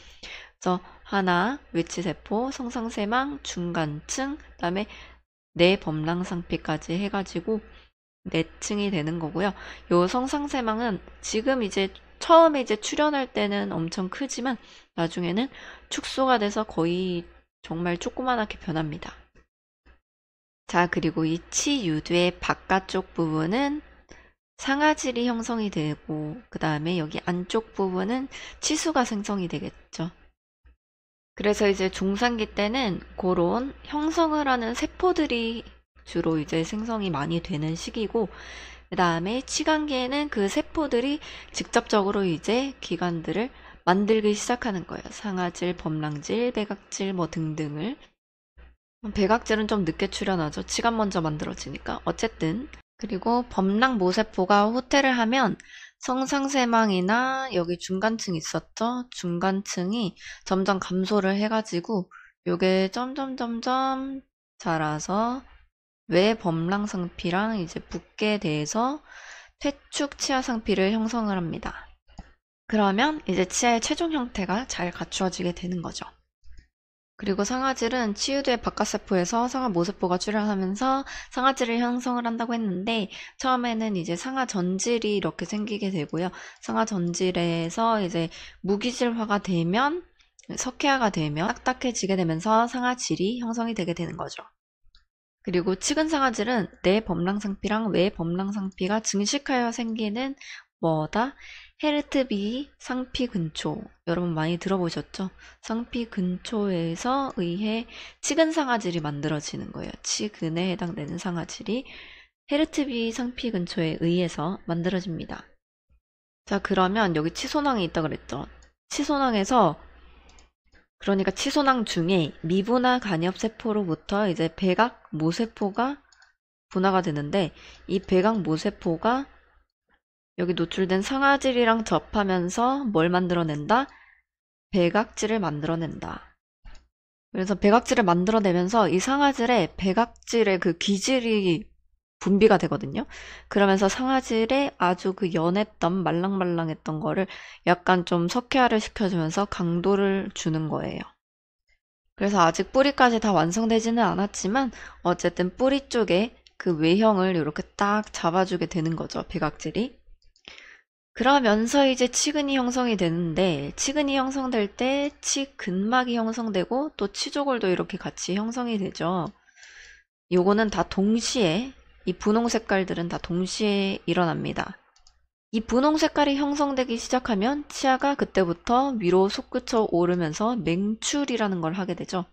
그래서 하나, 외치세포, 성상세망, 중간층, 그다음에 내 범랑상피까지 해가지고 4층이 되는 거고요. 요 성상세망은 지금 이제 처음에 이제 출현할 때는 엄청 크지만 나중에는 축소가 돼서 거의 정말 조그만하게 변합니다. 자, 그리고 이 치유두의 바깥쪽 부분은 상아질이 형성이 되고, 그 다음에 여기 안쪽 부분은 치수가 생성이 되겠죠. 그래서 이제 종산기 때는 그런 형성을 하는 세포들이 주로 이제 생성이 많이 되는 시기고, 그 다음에 치간기에는 그 세포들이 직접적으로 이제 기관들을 만들기 시작하는 거예요. 상아질, 범랑질, 배각질 뭐 등등을. 배각질은 좀 늦게 출현하죠. 치간 먼저 만들어지니까. 어쨌든. 그리고 범랑모세포가 후퇴를 하면 성상세망이나 여기 중간층 있었죠? 중간층이 점점 감소를 해가지고 요게 점점 자라서 외 범랑상피랑 이제 붓게 돼서 퇴축 치아상피를 형성을 합니다. 그러면 이제 치아의 최종 형태가 잘 갖추어지게 되는 거죠. 그리고 상아질은 치유두의 바깥세포에서 상아모세포가 출현하면서 상아질을 형성을 한다고 했는데, 처음에는 이제 상아전질이 이렇게 생기게 되고요. 상아전질에서 이제 무기질화가 되면, 석회화가 되면 딱딱해지게 되면서 상아질이 형성이 되게 되는 거죠. 그리고 치근상아질은 내 범랑상피랑 외 범랑상피가 증식하여 생기는 뭐다? 헤르트비 상피 근초. 여러분 많이 들어보셨죠? 상피 근초에서 의해 치근상아질이 만들어지는 거예요. 치근에 해당되는 상아질이 헤르트비 상피 근초에 의해서 만들어집니다. 자, 그러면 여기 치소낭이 있다 그랬죠? 치소낭에서, 그러니까 치소낭 중에 미분화 간엽세포로부터 이제 백악 모세포가 분화가 되는데, 이 백악 모세포가 여기 노출된 상아질이랑 접하면서 뭘 만들어낸다? 백악질을 만들어낸다. 그래서 백악질을 만들어내면서 이 상아질에 백악질의 그 기질이 분비가 되거든요. 그러면서 상아질에 아주 그 연했던 말랑말랑했던 거를 약간 좀 석회화를 시켜주면서 강도를 주는 거예요. 그래서 아직 뿌리까지 다 완성되지는 않았지만 어쨌든 뿌리 쪽에 그 외형을 이렇게 딱 잡아주게 되는 거죠. 백악질이. 그러면서 이제 치근이 형성이 되는데, 치근이 형성될 때 치근막이 형성되고 또 치조골도 이렇게 같이 형성이 되죠. 요거는 다 동시에, 이 분홍 색깔들은 다 동시에 일어납니다. 이 분홍 색깔이 형성되기 시작하면 치아가 그때부터 위로 솟구쳐 오르면서 맹출이라는 걸 하게 되죠.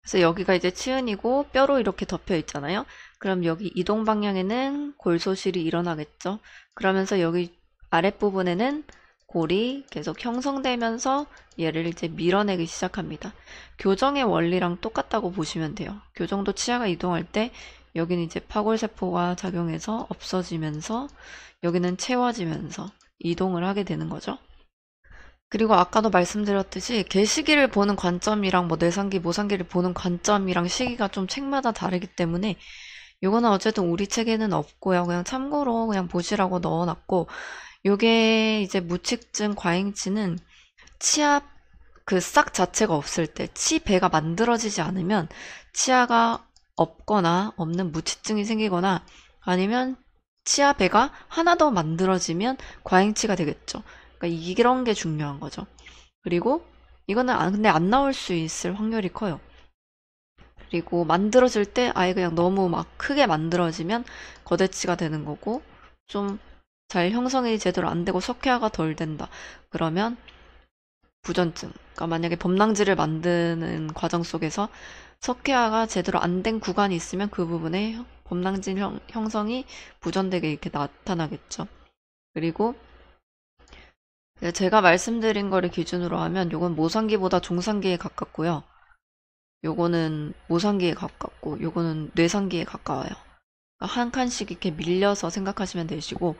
그래서 여기가 이제 치은이고 뼈로 이렇게 덮여 있잖아요. 그럼 여기 이동 방향에는 골소실이 일어나겠죠. 그러면서 여기 아랫부분에는 골이 계속 형성되면서 얘를 이제 밀어내기 시작합니다. 교정의 원리랑 똑같다고 보시면 돼요. 교정도 치아가 이동할 때 여기는 이제 파골세포가 작용해서 없어지면서 여기는 채워지면서 이동을 하게 되는 거죠. 그리고 아까도 말씀드렸듯이 개시기를 보는 관점이랑 뭐 내상기, 모상기를 보는 관점이랑 시기가 좀 책마다 다르기 때문에 요거는 어쨌든 우리 책에는 없고요. 그냥 참고로 그냥 보시라고 넣어놨고, 요게 이제 무칙증, 과잉치는 치아 그 싹 자체가 없을 때, 치배가 만들어지지 않으면 치아가 없거나 없는 무치증이 생기거나 아니면 치아배가 하나 더 만들어지면 과잉치가 되겠죠. 그러니까 이런 게 중요한 거죠. 그리고 이거는 근데 안 나올 수 있을 확률이 커요. 그리고 만들어질 때 아예 그냥 너무 막 크게 만들어지면 거대치가 되는 거고, 좀 잘 형성이 제대로 안 되고 석회화가 덜 된다. 그러면 부전증. 그러니까 만약에 범랑지를 만드는 과정 속에서 석회화가 제대로 안 된 구간이 있으면 그 부분에 범랑지 형성이 부전되게 이렇게 나타나겠죠. 그리고 제가 말씀드린 거를 기준으로 하면 요건 모상기보다 종상기에 가깝고요. 요거는 모상기에 가깝고 요거는 뇌상기에 가까워요. 그러니까 한 칸씩 이렇게 밀려서 생각하시면 되시고,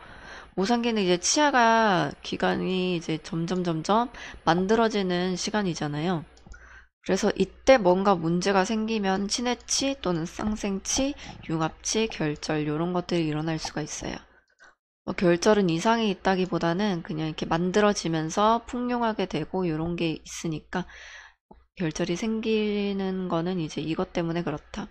모상기는 이제 치아가 기관이 이제 점점 만들어지는 시간이잖아요. 그래서 이때 뭔가 문제가 생기면 치내치 또는 쌍생치, 융합치, 결절 이런 것들이 일어날 수가 있어요. 뭐 결절은 이상이 있다기보다는 그냥 이렇게 만들어지면서 풍용하게 되고 이런 게 있으니까 결절이 생기는 거는 이제 이것 때문에 그렇다.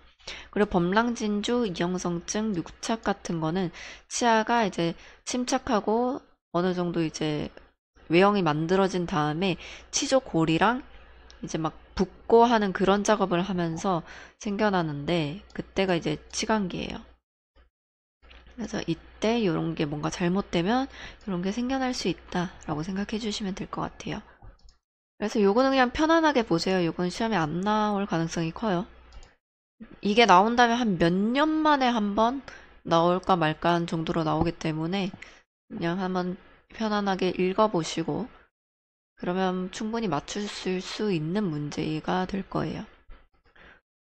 그리고 범랑진주, 이형성증, 육착 같은 거는 치아가 이제 침착하고 어느 정도 이제 외형이 만들어진 다음에 치조골이랑 이제 막 붓고 하는 그런 작업을 하면서 생겨나는데 그때가 이제 치간기예요. 그래서 이때 이런 게 뭔가 잘못되면 이런 게 생겨날 수 있다라고 생각해 주시면 될 것 같아요. 그래서 요거는 그냥 편안하게 보세요. 요건 시험에 안 나올 가능성이 커요. 이게 나온다면 한 몇 년 만에 한 번 나올까 말까 한 정도로 나오기 때문에 그냥 한번 편안하게 읽어보시고 그러면 충분히 맞추실 수 있는 문제가 될 거예요.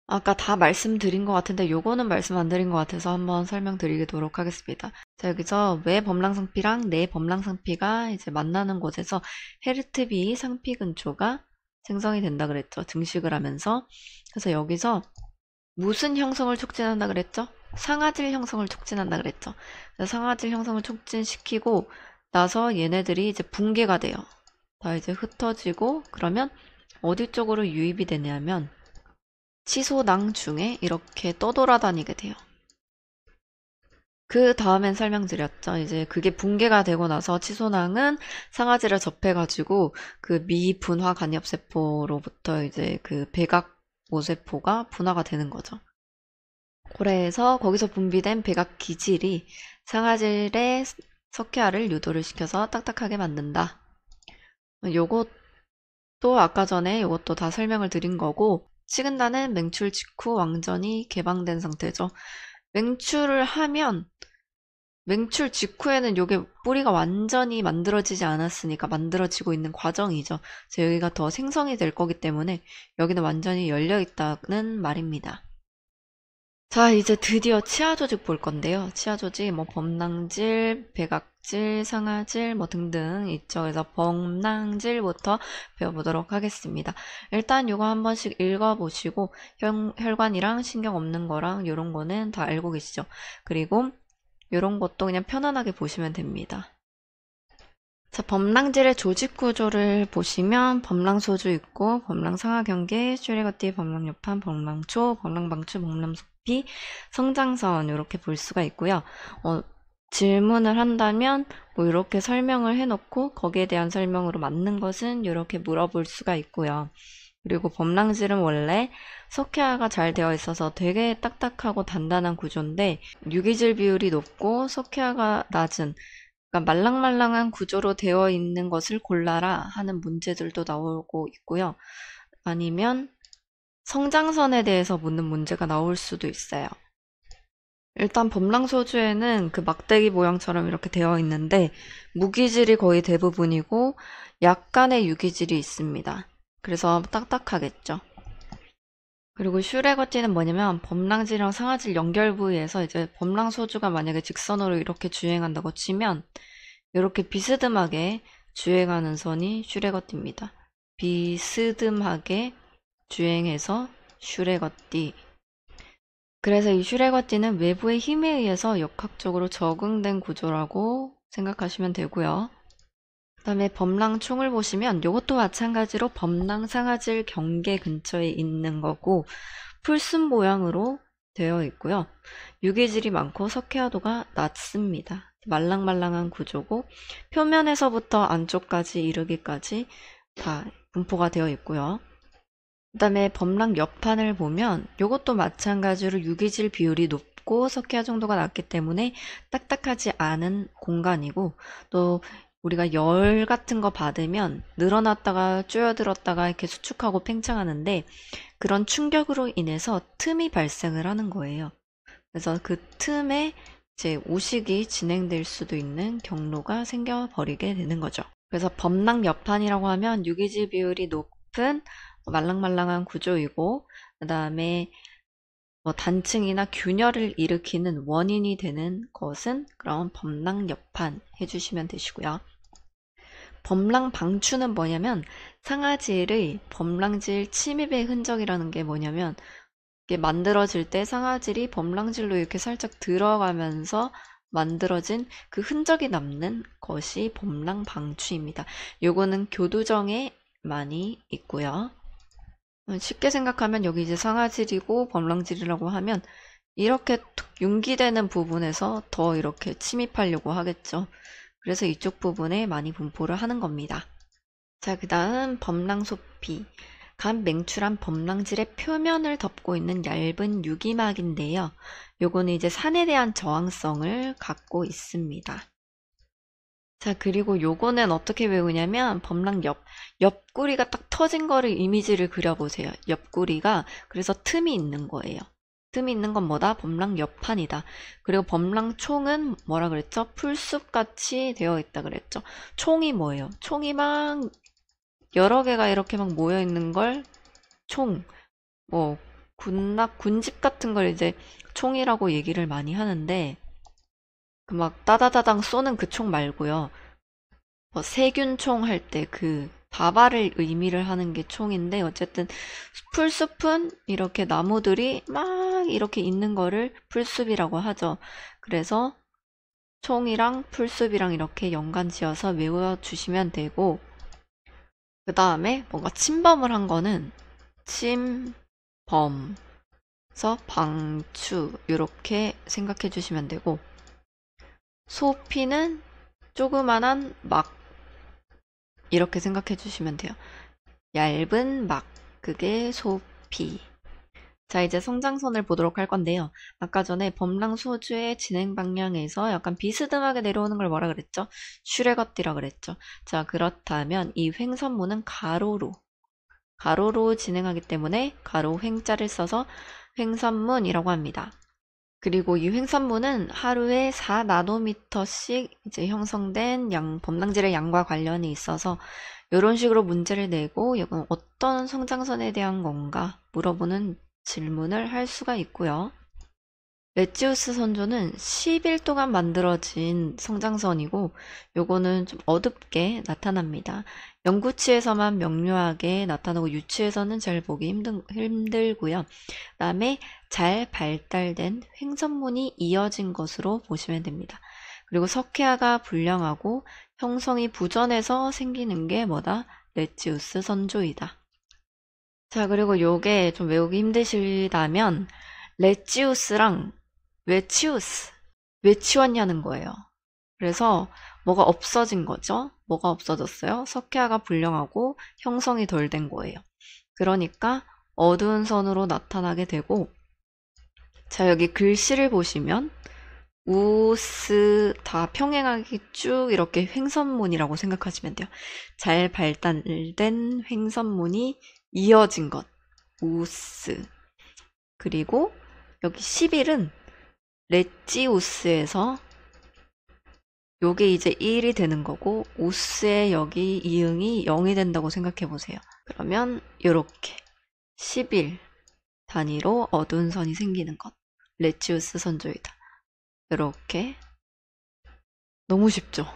아까 다 말씀드린 것 같은데 요거는 말씀 안 드린 것 같아서 한번 설명드리도록 하겠습니다. 자, 여기서 외 범랑상피랑 내 범랑상피가 이제 만나는 곳에서 헤르트비 상피 근초가 생성이 된다 그랬죠. 증식을 하면서. 그래서 여기서 무슨 형성을 촉진한다 그랬죠? 상아질 형성을 촉진한다 그랬죠. 그래서 상아질 형성을 촉진시키고 나서 얘네들이 이제 붕괴가 돼요. 다 이제 흩어지고 그러면 어디 쪽으로 유입이 되냐면 치소낭 중에 이렇게 떠돌아다니게 돼요. 그 다음엔 설명드렸죠. 이제 그게 붕괴가 되고 나서 치소낭은 상아지를 접해가지고 그 미분화 간엽세포로부터 이제 그 백악 모세포가 분화가 되는 거죠. 그래서 거기서 분비된 백악 기질이 상아질의 석회화를 유도를 시켜서 딱딱하게 만든다. 요것도 아까 전에 요것도 다 설명을 드린 거고, 치근단은 맹출 직후 완전히 개방된 상태죠. 맹출을 하면 맹출 직후에는 요게 뿌리가 완전히 만들어지지 않았으니까 만들어지고 있는 과정이죠. 그래서 여기가 더 생성이 될 거기 때문에 여기는 완전히 열려 있다는 말입니다. 자, 이제 드디어 치아 조직 볼 건데요. 치아 조직, 뭐, 범랑질, 백악질, 상아질, 뭐, 등등 있죠. 그래서 범랑질부터 배워보도록 하겠습니다. 일단 요거 한 번씩 읽어보시고, 혈관이랑 신경 없는 거랑 요런 거는 다 알고 계시죠. 그리고 요런 것도 그냥 편안하게 보시면 됩니다. 자, 범랑질의 조직 구조를 보시면 범랑소주 있고 범랑상하경계, 슈레거띠, 범랑요판, 범랑초, 범랑방추, 범람소피, 성장선 이렇게 볼 수가 있고요. 질문을 한다면 뭐 이렇게 설명을 해놓고 거기에 대한 설명으로 맞는 것은 이렇게 물어볼 수가 있고요. 그리고 범랑질은 원래 석회화가 잘 되어 있어서 되게 딱딱하고 단단한 구조인데 유기질 비율이 높고 석회화가 낮은, 그러니까 말랑말랑한 구조로 되어 있는 것을 골라라 하는 문제들도 나오고 있고요. 아니면 성장선에 대해서 묻는 문제가 나올 수도 있어요. 일단 범랑소주에는 그 막대기 모양처럼 이렇게 되어 있는데 무기질이 거의 대부분이고 약간의 유기질이 있습니다. 그래서 딱딱하겠죠. 그리고 슈레거띠는 뭐냐면 범랑질이랑 상아질 연결 부위에서 이제 범랑소주가 만약에 직선으로 이렇게 주행한다고 치면 이렇게 비스듬하게 주행하는 선이 슈레거띠입니다. 비스듬하게 주행해서 슈레거띠. 그래서 이 슈레거띠는 외부의 힘에 의해서 역학적으로 적응된 구조라고 생각하시면 되고요. 그 다음에 범랑총을 보시면 이것도 마찬가지로 범랑상아질 경계 근처에 있는 거고 풀순 모양으로 되어 있고요. 유기질이 많고 석회화도가 낮습니다. 말랑말랑한 구조고 표면에서부터 안쪽까지 이르기까지 다 분포가 되어 있고요. 그 다음에 범랑 옆판을 보면 이것도 마찬가지로 유기질 비율이 높고 석회화 정도가 낮기 때문에 딱딱하지 않은 공간이고 또 우리가 열 같은 거 받으면 늘어났다가 쪼여들었다가 이렇게 수축하고 팽창하는데 그런 충격으로 인해서 틈이 발생을 하는 거예요. 그래서 그 틈에 이제 오식이 진행될 수도 있는 경로가 생겨버리게 되는 거죠. 그래서 범랑 옆판이라고 하면 유기질 비율이 높은 말랑말랑한 구조이고 그 다음에 뭐 단층이나 균열을 일으키는 원인이 되는 것은 그런 범랑 옆판 해주시면 되시고요. 범랑 방추는 뭐냐면 상아질의 범랑질 침입의 흔적이라는 게 뭐냐면 이게 만들어질 때 상아질이 범랑질로 이렇게 살짝 들어가면서 만들어진 그 흔적이 남는 것이 범랑 방추입니다. 요거는 교두정에 많이 있고요. 쉽게 생각하면 여기 이제 상아질이고 범랑질이라고 하면 이렇게 툭 융기되는 부분에서 더 이렇게 침입하려고 하겠죠. 그래서 이쪽 부분에 많이 분포를 하는 겁니다. 자, 그 다음 범랑소피. 간 맹출한 범랑질의 표면을 덮고 있는 얇은 유기막인데요. 요거는 이제 산에 대한 저항성을 갖고 있습니다. 자, 그리고 요거는 어떻게 외우냐면 범랑 옆구리가 딱 터진 거를 이미지를 그려보세요. 옆구리가 그래서 틈이 있는 거예요. 틈이 있는 건 뭐다? 범랑 옆판이다. 그리고 범랑 총은 뭐라 그랬죠? 풀숲같이 되어 있다 그랬죠. 총이 뭐예요? 총이 막 여러 개가 이렇게 막 모여 있는 걸 총, 뭐 군집 같은 걸 이제 총이라고 얘기를 많이 하는데 그 막 따다다당 쏘는 그 총 말고요. 뭐 세균총 할 때 그 바바를 의미를 하는 게 총인데 어쨌든 풀숲은 이렇게 나무들이 막 이렇게 있는 거를 풀숲이라고 하죠. 그래서 총이랑 풀숲이랑 이렇게 연관 지어서 외워주시면 되고 그 다음에 뭔가 침범을 한 거는 침범, 그래서 방추 이렇게 생각해 주시면 되고 소피는 조그만한 막 이렇게 생각해 주시면 돼요. 얇은 막, 그게 소피. 자, 이제 성장선을 보도록 할 건데요. 아까 전에 범랑소주의 진행 방향에서 약간 비스듬하게 내려오는 걸 뭐라 그랬죠? 슈레거띠라 그랬죠. 자, 그렇다면 이 횡선문은 가로로 진행하기 때문에 가로 횡자를 써서 횡선문이라고 합니다. 그리고 이 횡산모는 하루에 4나노미터씩 이제 형성된 범랑질의 양과 관련이 있어서 이런 식으로 문제를 내고 이건 어떤 성장선에 대한 건가 물어보는 질문을 할 수가 있고요. 레치우스 선조는 10일 동안 만들어진 성장선이고 요거는 좀 어둡게 나타납니다. 영구치에서만 명료하게 나타나고 유치에서는 잘 보기 힘들고요. 그다음에 잘 발달된 횡선문이 이어진 것으로 보시면 됩니다. 그리고 석회화가 불량하고 형성이 부전해서 생기는 게 뭐다? 레치우스 선조이다. 자, 그리고 요게 좀 외우기 힘드시다면 레치우스랑 외치우스, 왜 치웠냐는 거예요. 그래서 뭐가 없어진 거죠. 뭐가 없어졌어요? 석회화가 불량하고 형성이 덜 된 거예요. 그러니까 어두운 선으로 나타나게 되고, 자, 여기 글씨를 보시면 우스 다 평행하게 쭉 이렇게 횡선문이라고 생각하시면 돼요. 잘 발달된 횡선문이 이어진 것, 우스. 그리고 여기 11은 레찌우스에서 요게 이제 1이 되는 거고 우스의 여기 이응이 0이 된다고 생각해 보세요. 그러면 요렇게 11 단위로 어두운 선이 생기는 것. 레치우스 선조이다. 이렇게 너무 쉽죠?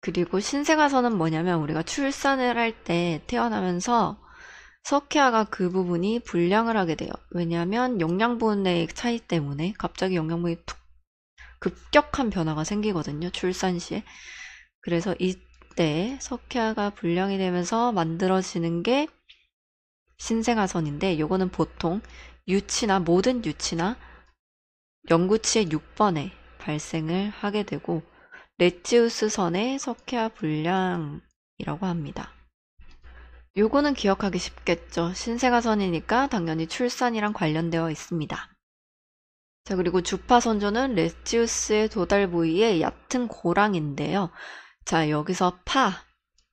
그리고 신생아선은 뭐냐면 우리가 출산을 할 때 태어나면서 석회화가 그 부분이 불량을 하게 돼요. 왜냐하면 영양분의 차이 때문에 갑자기 영양분이 툭 급격한 변화가 생기거든요. 출산 시에. 그래서 이때 석회화가 불량이 되면서 만들어지는 게 신생아선인데 요거는 보통 유치나 모든 유치나 영구치의 6번에 발생을 하게 되고 레치우스 선의 석회화 불량이라고 합니다. 요거는 기억하기 쉽겠죠. 신생아선이니까 당연히 출산이랑 관련되어 있습니다. 자, 그리고 주파선조는 레치우스의 도달 부위의 얕은 고랑인데요. 자, 여기서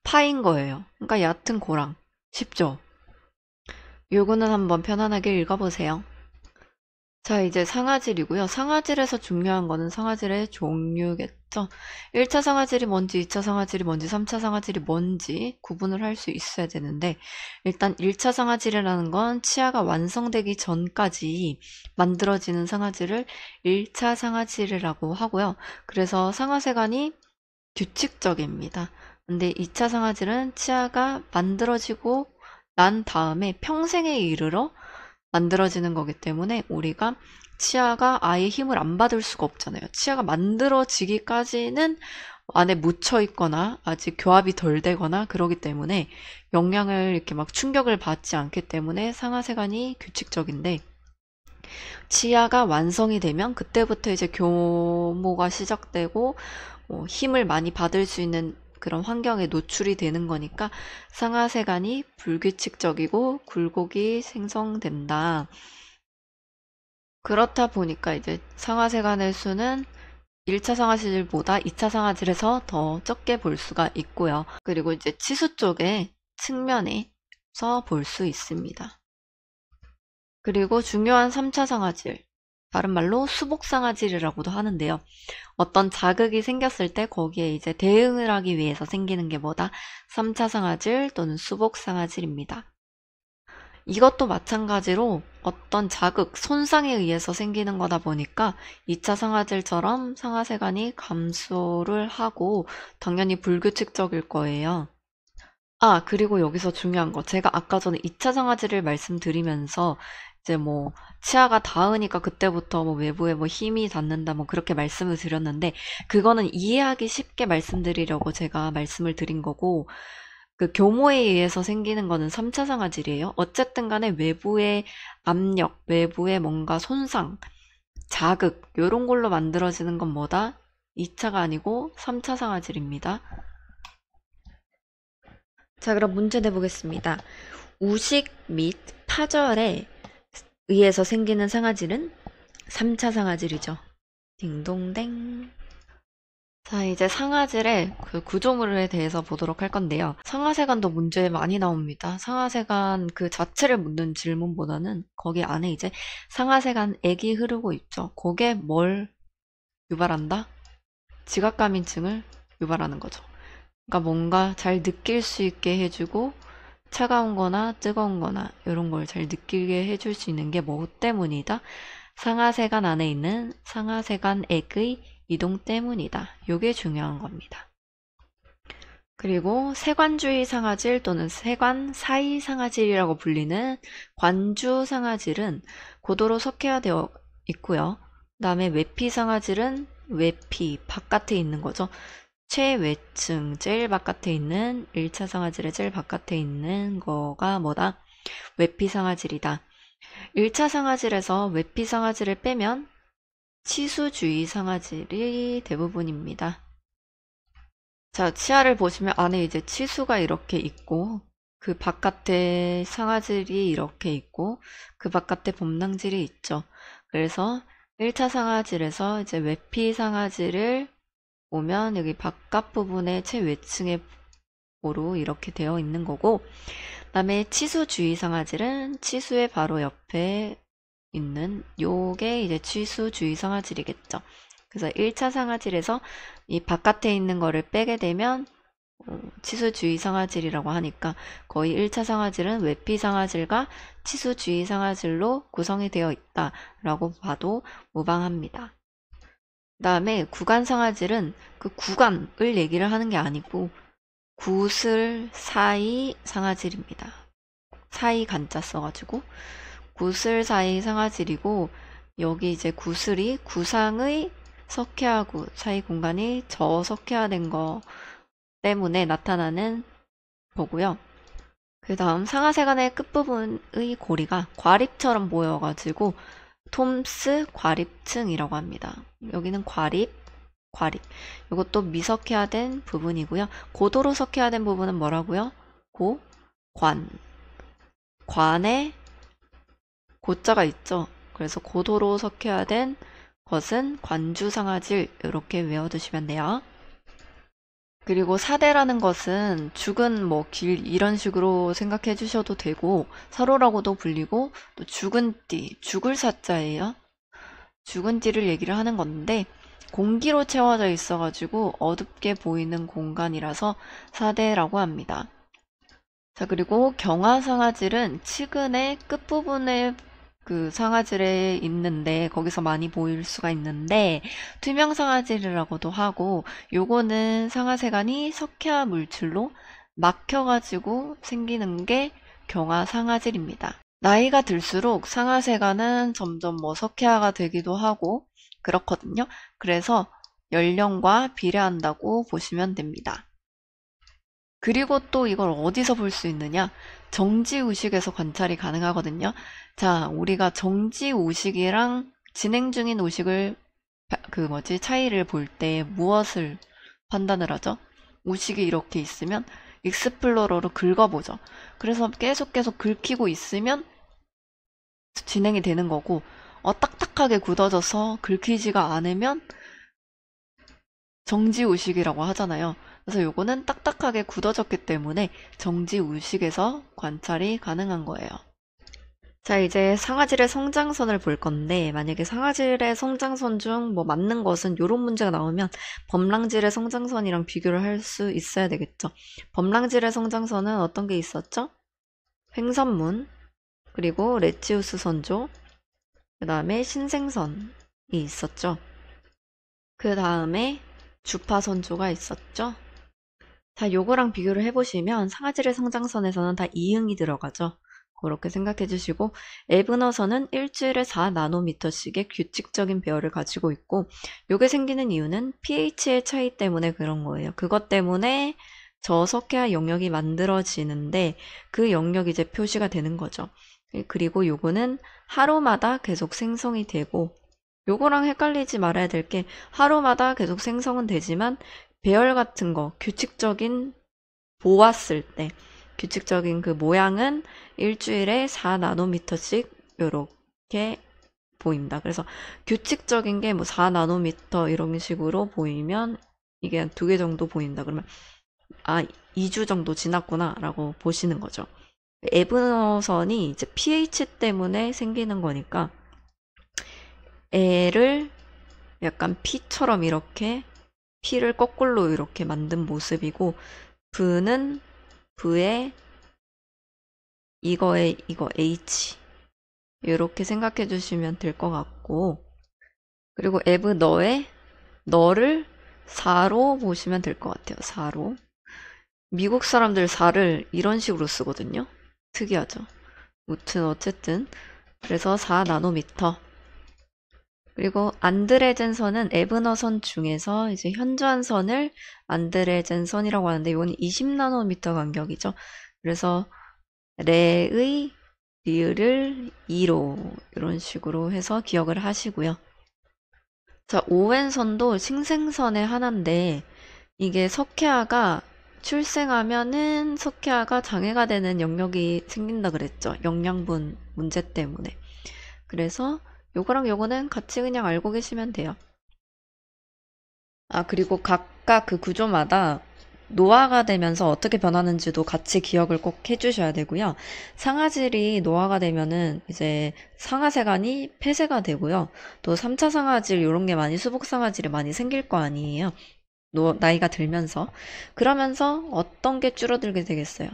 파인 거예요. 그러니까 얕은 고랑. 쉽죠? 요거는 한번 편안하게 읽어보세요. 자, 이제 상아질이고요. 상아질에서 중요한 거는 상아질의 종류겠죠. 1차 상아질이 뭔지, 2차 상아질이 뭔지, 3차 상아질이 뭔지 구분을 할 수 있어야 되는데 일단 1차 상아질이라는 건 치아가 완성되기 전까지 만들어지는 상아질을 1차 상아질이라고 하고요. 그래서 상아세관이 규칙적입니다. 근데 2차 상아질은 치아가 만들어지고 난 다음에 평생에 이르러 만들어지는 거기 때문에 우리가 치아가 아예 힘을 안 받을 수가 없잖아요. 치아가 만들어지기까지는 안에 묻혀 있거나 아직 교합이 덜 되거나 그러기 때문에 영양을 이렇게 막 충격을 받지 않기 때문에 상하세관이 규칙적인데 치아가 완성이 되면 그때부터 이제 교모가 시작되고 힘을 많이 받을 수 있는 그런 환경에 노출이 되는 거니까 상하세관이 불규칙적이고 굴곡이 생성된다. 그렇다 보니까 이제 상하세관의 수는 1차 상하질보다 2차 상하질에서 더 적게 볼 수가 있고요. 그리고 이제 치수 쪽에 측면에서 볼 수 있습니다. 그리고 중요한 3차 상하질, 다른 말로 수복상하질이라고도 하는데요. 어떤 자극이 생겼을 때 거기에 이제 대응을 하기 위해서 생기는 게 뭐다? 3차 상하질 또는 수복상하질입니다. 이것도 마찬가지로 어떤 자극, 손상에 의해서 생기는 거다 보니까 2차 상하질처럼 상하세관이 감소를 하고 당연히 불규칙적일 거예요. 아, 그리고 여기서 중요한 거. 제가 아까 전에 2차 상하질을 말씀드리면서 이제 뭐 치아가 닿으니까 그때부터 뭐 외부에 뭐 힘이 닿는다 뭐 그렇게 말씀을 드렸는데 그거는 이해하기 쉽게 말씀드리려고 제가 말씀을 드린 거고 그 교모에 의해서 생기는 거는 3차 상하질이에요. 어쨌든 간에 외부의 압력, 외부의 뭔가 손상, 자극 요런 걸로 만들어지는 건 뭐다? 2차가 아니고 3차 상하질입니다. 자, 그럼 문제 내보겠습니다. 우식 및 파절에 의해서 생기는 상하질은 3차 상하질이죠. 딩동댕. 자, 이제 상하질의 그 구조물에 대해서 보도록 할 건데요. 상하세간도 문제 많이 나옵니다. 상하세간 그 자체를 묻는 질문보다는 거기 안에 이제 상하세간액이 흐르고 있죠. 그게 뭘 유발한다? 지각감인증을 유발하는 거죠. 그러니까 뭔가 잘 느낄 수 있게 해주고 차가운 거나 뜨거운 거나 이런 걸 잘 느끼게 해줄 수 있는 게 뭐 때문이다? 상하세간 안에 있는 상하세간액의 이동 때문이다. 요게 중요한 겁니다. 그리고 세관주의 상하질 또는 세관 사이 상하질이라고 불리는 관주 상하질은 고도로 석회화되어 있고요. 그 다음에 외피 상하질은 외피, 바깥에 있는 거죠. 최외층, 제일 바깥에 있는 1차 상하질의 제일 바깥에 있는 거가 뭐다? 외피 상하질이다. 1차 상하질에서 외피 상하질을 빼면 치수주의 상하질이 대부분입니다. 자, 치아를 보시면 안에 이제 치수가 이렇게 있고, 그 바깥에 상아질이 이렇게 있고, 그 바깥에 범랑질이 있죠. 그래서 1차 상아질에서 이제 외피 상아질을 보면 여기 바깥 부분에 최외층에 보로 이렇게 되어 있는 거고, 그 다음에 치수주의 상아질은 치수의 바로 옆에 있는 요게 이제 치수주의 상아질이겠죠. 그래서 1차 상아질에서 이 바깥에 있는 거를 빼게 되면 치수주의 상아질이라고 하니까 거의 1차 상아질은 외피 상아질과 치수주의 상아질로 구성이 되어 있다라고 봐도 무방합니다. 그 다음에 구간 상아질은 그 구간을 얘기를 하는 게 아니고 구슬 사이 상아질입니다. 사이 간자 써가지고 구슬 사이 상아질이고 여기 이제 구슬이 구상의 석회하고 사이 공간이 저석회화된 거 때문에 나타나는 거고요. 그 다음 상하세간의 끝부분의 고리가 과립처럼 보여가지고 톰스 과립층이라고 합니다. 여기는 과립. 이것도 미석회화된 부분이고요. 고도로 석회화된 부분은 뭐라고요? 관에 고자가 있죠. 그래서 고도로 석회화된 것은 관주상하질 이렇게 외워두시면 돼요. 그리고 사대라는 것은 죽은 뭐 길 이런 식으로 생각해 주셔도 되고 서로라고도 불리고 또 죽은 띠, 죽을 사자예요. 죽은 띠를 얘기를 하는 건데 공기로 채워져 있어가지고 어둡게 보이는 공간이라서 사대라고 합니다. 자, 그리고 경화상아질은 치근의 끝부분에 그 상아질에 있는데 거기서 많이 보일 수가 있는데 투명 상아질이라고도 하고 요거는 상아세간이 석회화 물질로 막혀가지고 생기는 게 경화 상아질입니다. 나이가 들수록 상아세간은 점점 뭐 석회화가 되기도 하고 그렇거든요. 그래서 연령과 비례한다고 보시면 됩니다. 그리고 또 이걸 어디서 볼 수 있느냐? 정지의식에서 관찰이 가능하거든요. 자, 우리가 정지의식이랑 진행 중인 의식을 차이를 볼 때 무엇을 판단을 하죠? 의식이 이렇게 있으면 익스플로러로 긁어보죠. 그래서 계속 긁히고 있으면 진행이 되는 거고 딱딱하게 굳어져서 긁히지가 않으면 정지의식이라고 하잖아요. 그래서 요거는 딱딱하게 굳어졌기 때문에 정지의식에서 관찰이 가능한 거예요. 자, 이제 상아질의 성장선을 볼 건데 만약에 상아질의 성장선 중 뭐 맞는 것은 요런 문제가 나오면 범랑질의 성장선이랑 비교를 할 수 있어야 되겠죠. 범랑질의 성장선은 어떤 게 있었죠? 횡선문, 그리고 레치우스 선조, 그 다음에 신생선이 있었죠. 그 다음에 주파선조가 있었죠. 자, 요거랑 비교를 해보시면 상아질의 성장선에서는 다 이응이 들어가죠. 그렇게 생각해 주시고 에브너선은 일주일에 4나노미터씩의 규칙적인 배열을 가지고 있고 요게 생기는 이유는 pH의 차이 때문에 그런 거예요. 그것 때문에 저석회화 영역이 만들어지는데 그 영역이 이제 표시가 되는 거죠. 그리고 요거는 하루마다 계속 생성이 되고 요거랑 헷갈리지 말아야 될 게 하루마다 계속 생성은 되지만 배열 같은 거 규칙적인 보았을 때 규칙적인 그 모양은 일주일에 4나노미터씩 요렇게 보인다. 그래서 규칙적인 게 뭐 4나노미터 이런 식으로 보이면 이게 한 2개 정도 보인다. 그러면 2주 정도 지났구나 라고 보시는 거죠. 에브너선이 이제 pH 때문에 생기는 거니까 애를 약간 P처럼 이렇게 P를 거꾸로 이렇게 만든 모습이고 V는 V에 이거 H 이렇게 생각해 주시면 될 것 같고 그리고 에브 너를 4로 보시면 될 것 같아요. 4로. 미국 사람들 4를 이런 식으로 쓰거든요. 특이하죠. 무튼 어쨌든 그래서 4나노미터 그리고 안드레젠선은 에브너선 중에서 이제 현저한선을 안드레젠선이라고 하는데 이건 20나노미터 간격이죠. 그래서 레의 리을을 2로 이런 식으로 해서 기억을 하시고요. 자, 오웬선도 신생선의 하나인데 이게 석회화가 출생하면은 석회화가 장애가 되는 영역이 생긴다 그랬죠. 영양분 문제 때문에. 그래서 요거랑 요거는 같이 그냥 알고 계시면 돼요. 그리고 각각 그 구조마다 노화가 되면서 어떻게 변하는지도 같이 기억을 꼭 해주셔야 되고요. 상아질이 노화가 되면은 이제 상아세간이 폐쇄가 되고요. 또 3차 상아질 이런 게 많이 수복 상아질이 많이 생길 거 아니에요. 나이가 들면서. 그러면서 어떤 게 줄어들게 되겠어요?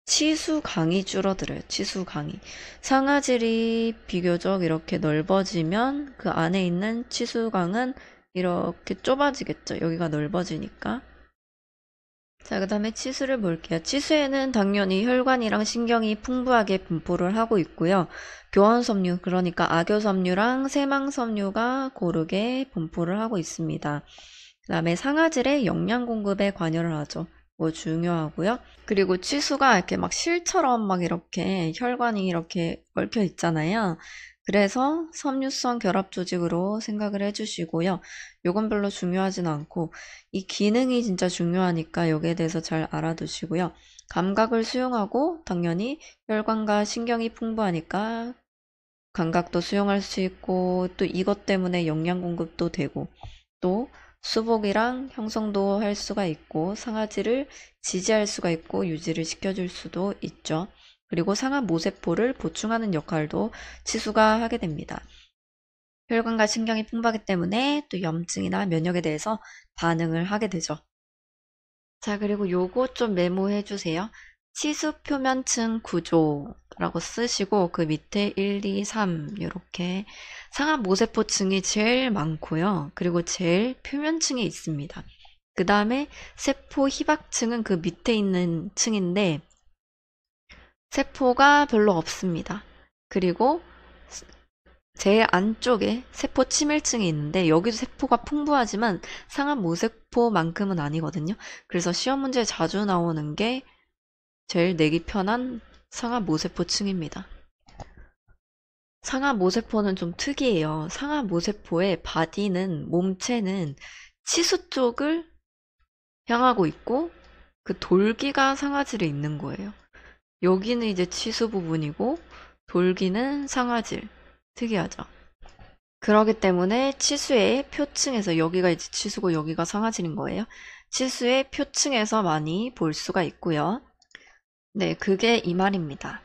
치수강이 줄어들어요. 치수강이. 상아질이 비교적 이렇게 넓어지면 그 안에 있는 치수강은 이렇게 좁아지겠죠. 여기가 넓어지니까. 자, 그 다음에 치수를 볼게요. 치수에는 당연히 혈관이랑 신경이 풍부하게 분포를 하고 있고요. 교원섬유, 그러니까 악교섬유랑 세망섬유가 고르게 분포를 하고 있습니다. 그 다음에 상아질의 영양 공급에 관여를 하죠. 뭐 중요하고요. 그리고 치수가 이렇게 막 실처럼 막 이렇게 혈관이 이렇게 얽혀 있잖아요. 그래서 섬유성 결합 조직으로 생각을 해주시고요. 요건 별로 중요하진 않고 이 기능이 진짜 중요하니까 여기에 대해서 잘 알아두시고요. 감각을 수용하고 당연히 혈관과 신경이 풍부하니까 감각도 수용할 수 있고 또 이것 때문에 영양 공급도 되고 또 수복이랑 형성도 할 수가 있고 상아지를 지지할 수가 있고 유지를 시켜줄 수도 있죠. 그리고 상아 모세포를 보충하는 역할도 치수가 하게 됩니다. 혈관과 신경이 풍부하기 때문에 또 염증이나 면역에 대해서 반응을 하게 되죠. 자, 그리고 요거 좀 메모해 주세요. 치수 표면층 구조라고 쓰시고 그 밑에 1, 2, 3 이렇게 상하 모세포층이 제일 많고요. 그리고 제일 표면층에 있습니다. 그 다음에 세포 희박층은 그 밑에 있는 층인데 세포가 별로 없습니다. 그리고 제일 안쪽에 세포 치밀층이 있는데 여기도 세포가 풍부하지만 상하 모세포만큼은 아니거든요. 그래서 시험 문제에 자주 나오는 게 제일 내기 편한 상하 모세포층입니다. 상하 모세포는 좀 특이해요. 상하 모세포의 바디는 몸체는 치수 쪽을 향하고 있고 그 돌기가 상아질에 있는 거예요. 여기는 이제 치수 부분이고 돌기는 상아질. 특이하죠. 그러기 때문에 치수의 표층에서 여기가 이제 치수고 여기가 상아질인 거예요. 치수의 표층에서 많이 볼 수가 있고요. 네, 그게 이 말입니다.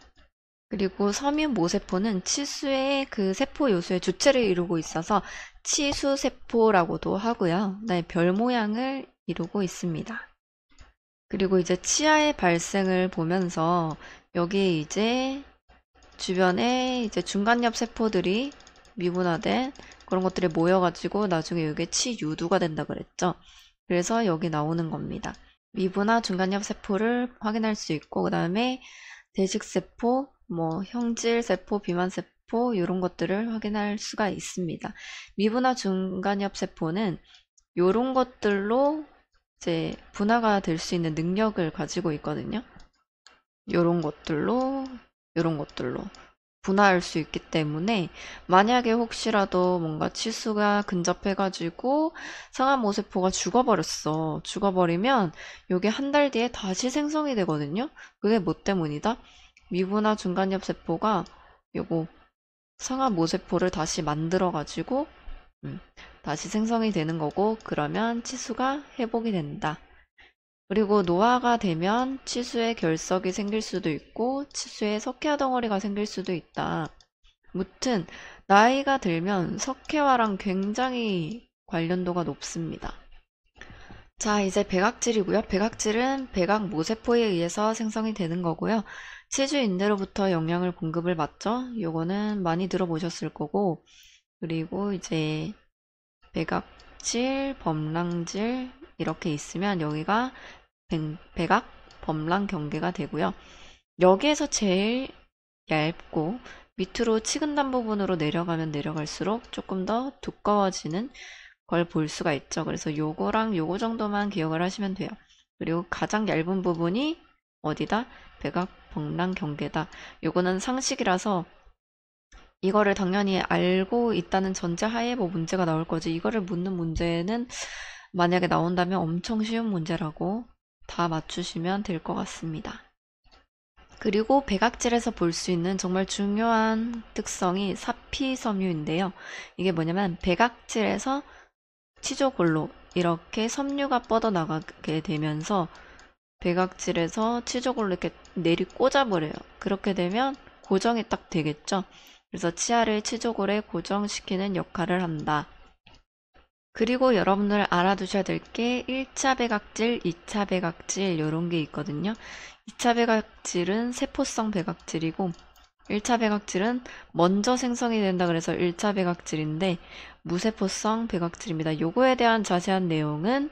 그리고 섬유 모세포는 치수의 그 세포 요소의 주체를 이루고 있어서 치수세포라고도 하고요. 네, 별 모양을 이루고 있습니다. 그리고 이제 치아의 발생을 보면서 여기에 이제 주변에 이제 중간엽 세포들이 미분화된 그런 것들이 모여가지고 나중에 이게 치유두가 된다 그랬죠. 그래서 여기 나오는 겁니다. 미분화 중간엽 세포를 확인할 수 있고 그 다음에 대식세포, 뭐 형질세포, 비만세포 이런 것들을 확인할 수가 있습니다. 미분화 중간엽 세포는 이런 것들로 이제 분화가 될 수 있는 능력을 가지고 있거든요. 이런 것들로 분화할 수 있기 때문에 만약에 혹시라도 뭔가 치수가 근접해가지고 상하모세포가 죽어버렸어. 죽어버리면 이게 한 달 뒤에 다시 생성이 되거든요. 그게 뭐 때문이다? 미분화 중간엽 세포가 요거 상하모세포를 다시 만들어가지고 다시 생성이 되는 거고, 그러면 치수가 회복이 된다. 그리고 노화가 되면 치수에 결석이 생길 수도 있고 치수에 석회화 덩어리가 생길 수도 있다. 무튼 나이가 들면 석회화랑 굉장히 관련도가 높습니다. 자, 이제 백악질이고요. 백악질은 백악 모세포에 의해서 생성이 되는 거고요. 치주인대로부터 영양을 공급을 받죠. 요거는 많이 들어보셨을 거고, 그리고 이제 백악질, 범랑질 이렇게 있으면 여기가 백악, 범랑 경계가 되고요. 여기에서 제일 얇고 밑으로 치근단 부분으로 내려가면 내려갈수록 조금 더 두꺼워지는 걸 볼 수가 있죠. 그래서 요거랑 요거 정도만 기억을 하시면 돼요. 그리고 가장 얇은 부분이 어디다? 백악, 범랑 경계다. 요거는 상식이라서 이거를 당연히 알고 있다는 전제하에 뭐 문제가 나올 거지. 이거를 묻는 문제는 만약에 나온다면 엄청 쉬운 문제라고 다 맞추시면 될 것 같습니다. 그리고 백악질에서 볼 수 있는 정말 중요한 특성이 사피섬유인데요. 이게 뭐냐면 백악질에서 치조골로 이렇게 섬유가 뻗어나가게 되면서 백악질에서 치조골로 이렇게 내리 꽂아버려요. 그렇게 되면 고정이 딱 되겠죠. 그래서 치아를 치조골에 고정시키는 역할을 한다. 그리고 여러분들 알아두셔야 될 게 1차 백악질, 2차 백악질 이런 게 있거든요. 2차 백악질은 세포성 백악질이고 1차 백악질은 먼저 생성이 된다 그래서 1차 백악질인데 무세포성 백악질입니다. 요거에 대한 자세한 내용은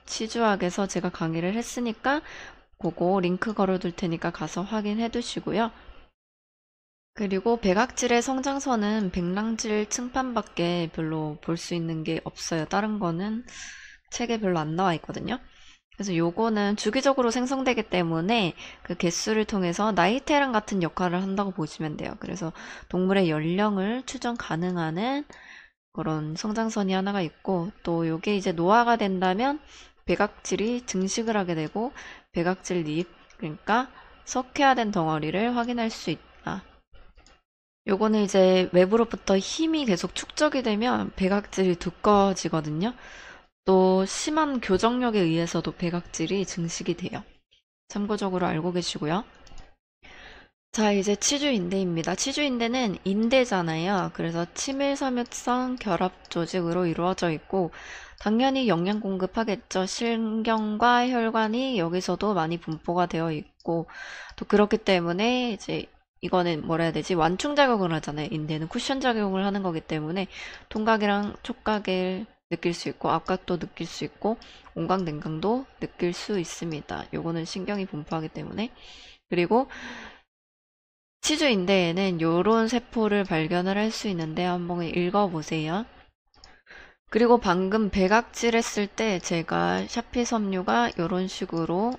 치주학에서 제가 강의를 했으니까 그거 링크 걸어둘 테니까 가서 확인해 두시고요. 그리고 백악질의 성장선은 백랑질 층판밖에 별로 볼 수 있는 게 없어요. 다른 거는 책에 별로 안 나와 있거든요. 그래서 요거는 주기적으로 생성되기 때문에 그 개수를 통해서 나이테랑 같은 역할을 한다고 보시면 돼요. 그래서 동물의 연령을 추정 가능한 그런 성장선이 하나가 있고 또 요게 이제 노화가 된다면 백악질이 증식을 하게 되고 백악질 립, 그러니까 석회화된 덩어리를 확인할 수 있다. 요거는 이제 외부로부터 힘이 계속 축적이 되면 백악질이 두꺼워지거든요. 또 심한 교정력에 의해서도 백악질이 증식이 돼요. 참고적으로 알고 계시고요. 자, 이제 치주인대입니다. 치주인대는 인대잖아요. 그래서 치밀섬유성 결합 조직으로 이루어져 있고 당연히 영양 공급하겠죠. 신경과 혈관이 여기서도 많이 분포가 되어 있고 또 그렇기 때문에 이제 이거는 뭐라 해야 되지? 완충작용을 하잖아요. 인대는 쿠션 작용을 하는 거기 때문에 통각이랑 촉각을 느낄 수 있고 압각도 느낄 수 있고 온각 냉각도 느낄 수 있습니다. 요거는 신경이 분포하기 때문에. 그리고 치주인대에는 요런 세포를 발견을 할 수 있는데 한번 읽어보세요. 그리고 방금 백악질 했을 때 제가 샤피섬유가 요런 식으로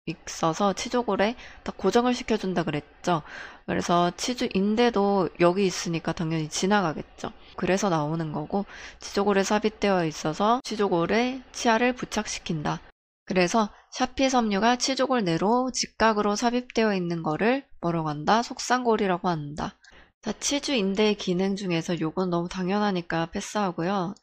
있어서 치조골에 딱 고정을 시켜준다 그랬죠. 그래서 치주인대도 여기 있으니까 당연히 지나가겠죠. 그래서 나오는 거고 치조골에 삽입되어 있어서 치조골에 치아를 부착시킨다. 그래서 샤피섬유가 치조골 내로 직각으로 삽입되어 있는 거를 뭐라고 한다? 속쌍골이라고 한다. 자, 치주인대의 기능 중에서 요건 너무 당연하니까 패스하고요.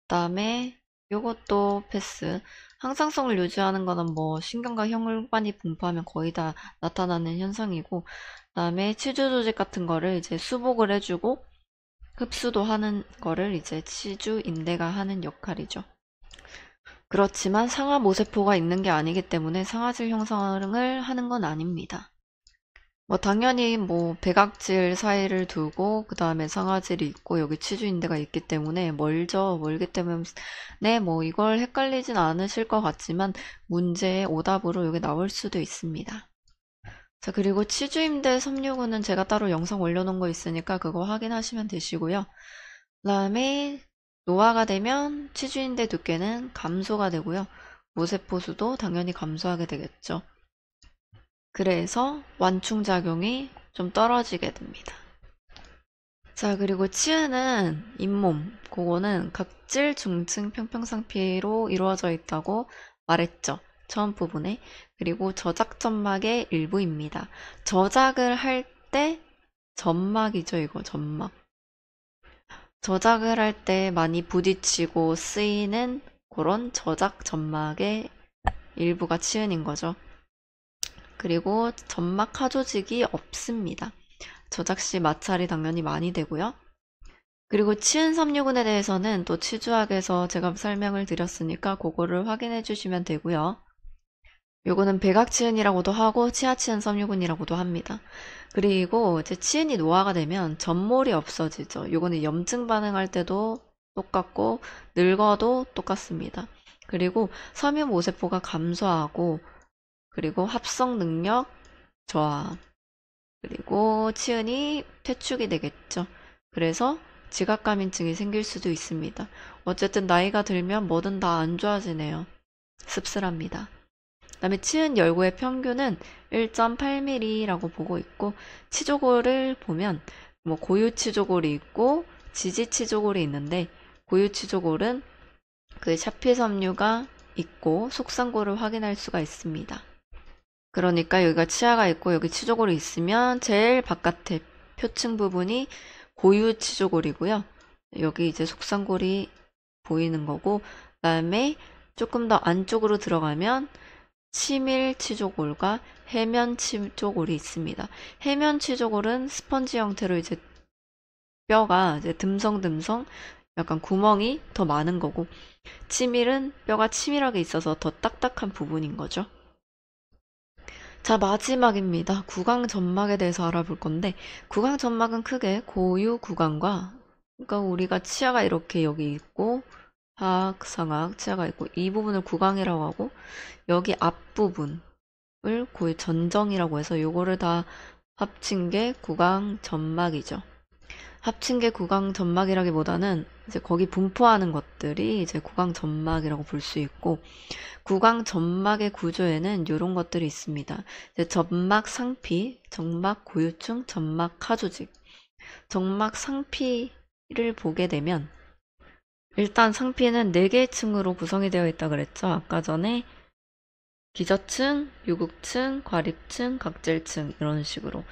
그다음에 요것도 패스. 항상성을 유지하는 거는 뭐 신경과 혈관이 분포하면 거의 다 나타나는 현상이고, 그다음에 치주 조직 같은 거를 이제 수복을 해주고 흡수도 하는 거를 이제 치주인대가 하는 역할이죠. 그렇지만 상하 모세포가 있는 게 아니기 때문에 상하질 형성을 하는 건 아닙니다. 뭐 당연히 뭐 백악질 사이를 두고 그 다음에 상아질이 있고 여기 치주인대가 있기 때문에 멀기 때문에 뭐 이걸 헷갈리진 않으실 것 같지만 문제의 오답으로 여기 나올 수도 있습니다. 자, 그리고 치주인대 섬유군은 제가 따로 영상 올려놓은 거 있으니까 그거 확인하시면 되시고요. 그 다음에 노화가 되면 치주인대 두께는 감소가 되고요. 모세포 수도 당연히 감소하게 되겠죠. 그래서 완충작용이 좀 떨어지게 됩니다. 자, 그리고 치은은 잇몸, 그거는 각질, 중층, 평평상피로 이루어져 있다고 말했죠. 처음 부분에. 그리고 저작점막의 일부입니다. 저작을 할 때 점막이죠, 이거 점막. 저작을 할 때 많이 부딪히고 쓰이는 그런 저작 점막의 일부가 치은인 거죠. 그리고 점막 하조직이 없습니다. 저작 시 마찰이 당연히 많이 되고요. 그리고 치은 섬유근에 대해서는 또 치주학에서 제가 설명을 드렸으니까 그거를 확인해 주시면 되고요. 요거는 백악치은이라고도 하고 치아치은 섬유근이라고도 합니다. 그리고 이제 치은이 노화가 되면 점몰이 없어지죠. 요거는 염증 반응할 때도 똑같고 늙어도 똑같습니다. 그리고 섬유 모세포가 감소하고 그리고 합성 능력 저하 그리고 치은이 퇴축이 되겠죠. 그래서 지각감인증이 생길 수도 있습니다. 어쨌든 나이가 들면 뭐든 다 안 좋아지네요. 씁쓸합니다. 그다음에 치은 열고의 평균은 1.8mm라고 보고 있고 치조골을 보면 뭐 고유치조골이 있고 지지치조골이 있는데 고유치조골은 그 샤피섬유가 있고 속상골을 확인할 수가 있습니다. 그러니까 여기가 치아가 있고 여기 치조골이 있으면 제일 바깥에 표층 부분이 고유치조골이고요. 여기 이제 속상골이 보이는 거고 그다음에 조금 더 안쪽으로 들어가면 치밀치조골과 해면치조골이 있습니다. 해면치조골은 스펀지 형태로 이제 뼈가 이제 듬성듬성 약간 구멍이 더 많은 거고 치밀은 뼈가 치밀하게 있어서 더 딱딱한 부분인 거죠. 자, 마지막입니다. 구강점막에 대해서 알아볼 건데 구강점막은 크게 고유 구강과 그러니까 우리가 치아가 이렇게 여기 있고 하악, 상악, 치아가 있고 이 부분을 구강이라고 하고 여기 앞부분을 고유 전정이라고 해서 요거를 다 합친 게 구강점막이죠. 합친 게 구강점막이라기보다는 이제 거기 분포하는 것들이 이제 구강점막이라고 볼 수 있고 구강점막의 구조에는 이런 것들이 있습니다. 이제 점막 상피, 점막 고유층, 점막 하조직. 점막 상피를 보게 되면 일단 상피는 4개의 층으로 구성이 되어 있다 그랬죠. 아까 전에 기저층, 유국층, 과립층, 각질층 이런 식으로.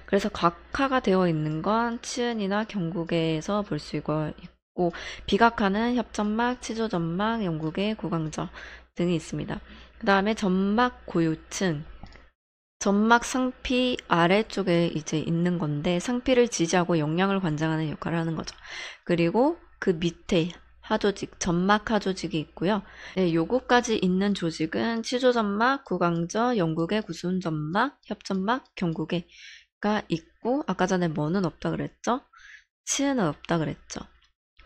그래서 각하가 되어 있는 건 치은이나 경구개에서 볼 수 있고 비각하는 협점막, 치조점막, 영구개, 구강저 등이 있습니다. 그 다음에 점막 고유층, 점막 상피 아래쪽에 이제 있는 건데 상피를 지지하고 영양을 관장하는 역할을 하는 거죠. 그리고 그 밑에 하조직, 점막 하조직이 있고요. 네, 요거까지 있는 조직은 치조점막, 구강저, 영구개, 구순점막, 협점막, 경구개가 있고 아까 전에 뭐는 없다 그랬죠? 치은은 없다 그랬죠.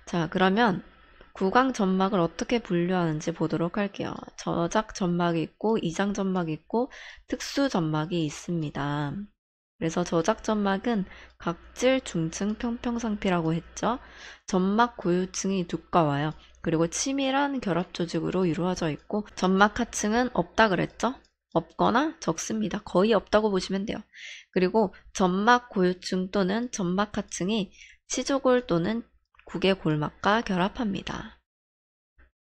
자, 그러면 구강점막을 어떻게 분류하는지 보도록 할게요. 저작점막이 있고 이장점막이 있고 특수점막이 있습니다. 그래서 저작점막은 각질, 중층, 평평상피라고 했죠. 점막 고유층이 두꺼워요. 그리고 치밀한 결합 조직으로 이루어져 있고 점막 하층은 없다 그랬죠. 없거나 적습니다. 거의 없다고 보시면 돼요. 그리고 점막 고유층 또는 점막 하층이 치조골 또는 국의 골막과 결합합니다.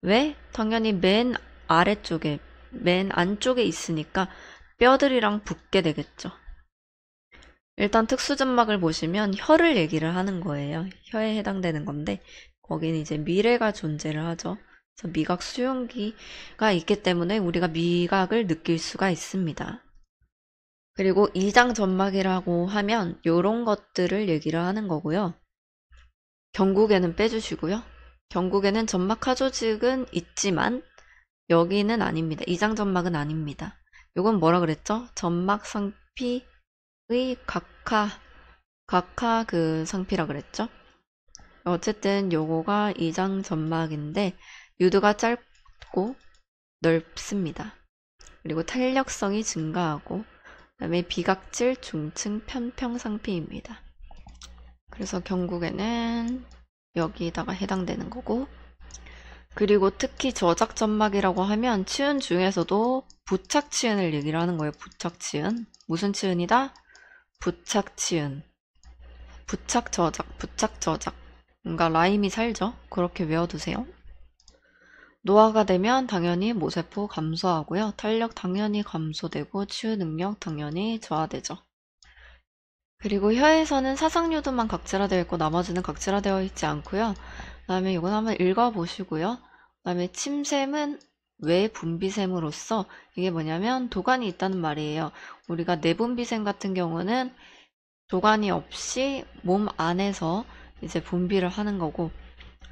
왜? 당연히 맨 아래쪽에, 맨 안쪽에 있으니까 뼈들이랑 붙게 되겠죠. 일단 특수점막을 보시면 혀를 얘기를 하는 거예요. 혀에 해당되는 건데 거기는 이제 미래가 존재를 하죠. 그래서 미각 수용기가 있기 때문에 우리가 미각을 느낄 수가 있습니다. 그리고 이장점막이라고 하면 이런 것들을 얘기를 하는 거고요. 경국에는 빼주시고요. 경국에는 점막 하조직은 있지만 여기는 아닙니다. 이장점막은 아닙니다. 이건 뭐라 그랬죠? 점막 상피의 각하 그 상피라 그랬죠? 어쨌든 요거가 이장점막인데 유두가 짧고 넓습니다. 그리고 탄력성이 증가하고 그다음에 비각질 중층 편평상피입니다. 그래서 경국에는 여기다가 해당되는 거고 그리고 특히 저작점막이라고 하면 치은 중에서도 부착치은을 얘기를 하는 거예요. 부착치은. 무슨 치은이다? 부착치은. 부착저작, 부착저작. 뭔가 라임이 살죠? 그렇게 외워두세요. 노화가 되면 당연히 모세포 감소하고요. 탄력 당연히 감소되고 치유 능력 당연히 저하되죠. 그리고 혀에서는 사상류도만 각질화되어 있고 나머지는 각질화되어 있지 않고요. 그다음에 이건 한번 읽어보시고요. 그다음에 침샘은 외분비샘으로서 이게 뭐냐면 도관이 있다는 말이에요. 우리가 내분비샘 같은 경우는 도관이 없이 몸 안에서 이제 분비를 하는 거고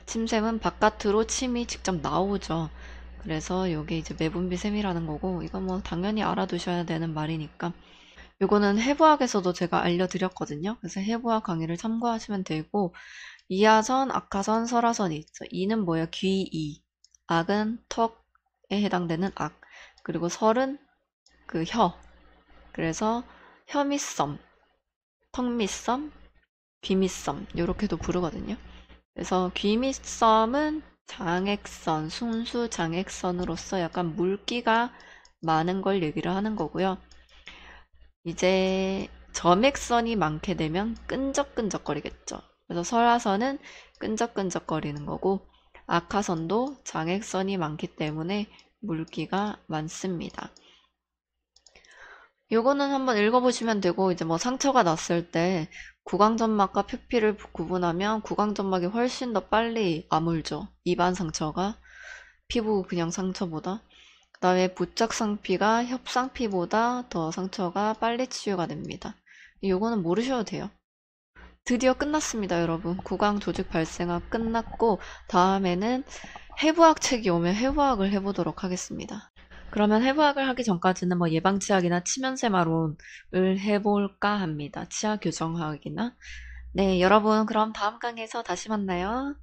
침샘은 바깥으로 침이 직접 나오죠. 그래서 이게 이제 내분비샘이라는 거고 이건 뭐 당연히 알아두셔야 되는 말이니까 요거는 해부학에서도 제가 알려드렸거든요. 그래서 해부학 강의를 참고하시면 되고 이하선, 악하선, 설하선이 있죠. 이는 뭐예요? 귀이. 악은 턱에 해당되는 악. 그리고 설은 그 혀. 그래서 혀밑섬, 턱밑섬, 귀밑섬 요렇게도 부르거든요. 그래서 귀밑섬은 장액선, 순수 장액선으로서 약간 물기가 많은 걸 얘기를 하는 거고요. 이제 점액선이 많게 되면 끈적끈적거리겠죠. 그래서 설화선은 끈적끈적거리는 거고 악화선도 장액선이 많기 때문에 물기가 많습니다. 요거는 한번 읽어보시면 되고 이제 뭐 상처가 났을 때 구강점막과 표피를 구분하면 구강점막이 훨씬 더 빨리 아물죠. 입안 상처가 피부 그냥 상처보다. 그 다음에 부착상피가 협상피보다 더 상처가 빨리 치유가 됩니다. 요거는 모르셔도 돼요. 드디어 끝났습니다, 여러분. 구강 조직 발생학 끝났고 다음에는 해부학 책이 오면 해부학을 해보도록 하겠습니다. 그러면 해부학을 하기 전까지는 뭐 예방치약이나 치면세마론을 해볼까 합니다. 치아 교정학이나. 네, 여러분 그럼 다음 강의에서 다시 만나요.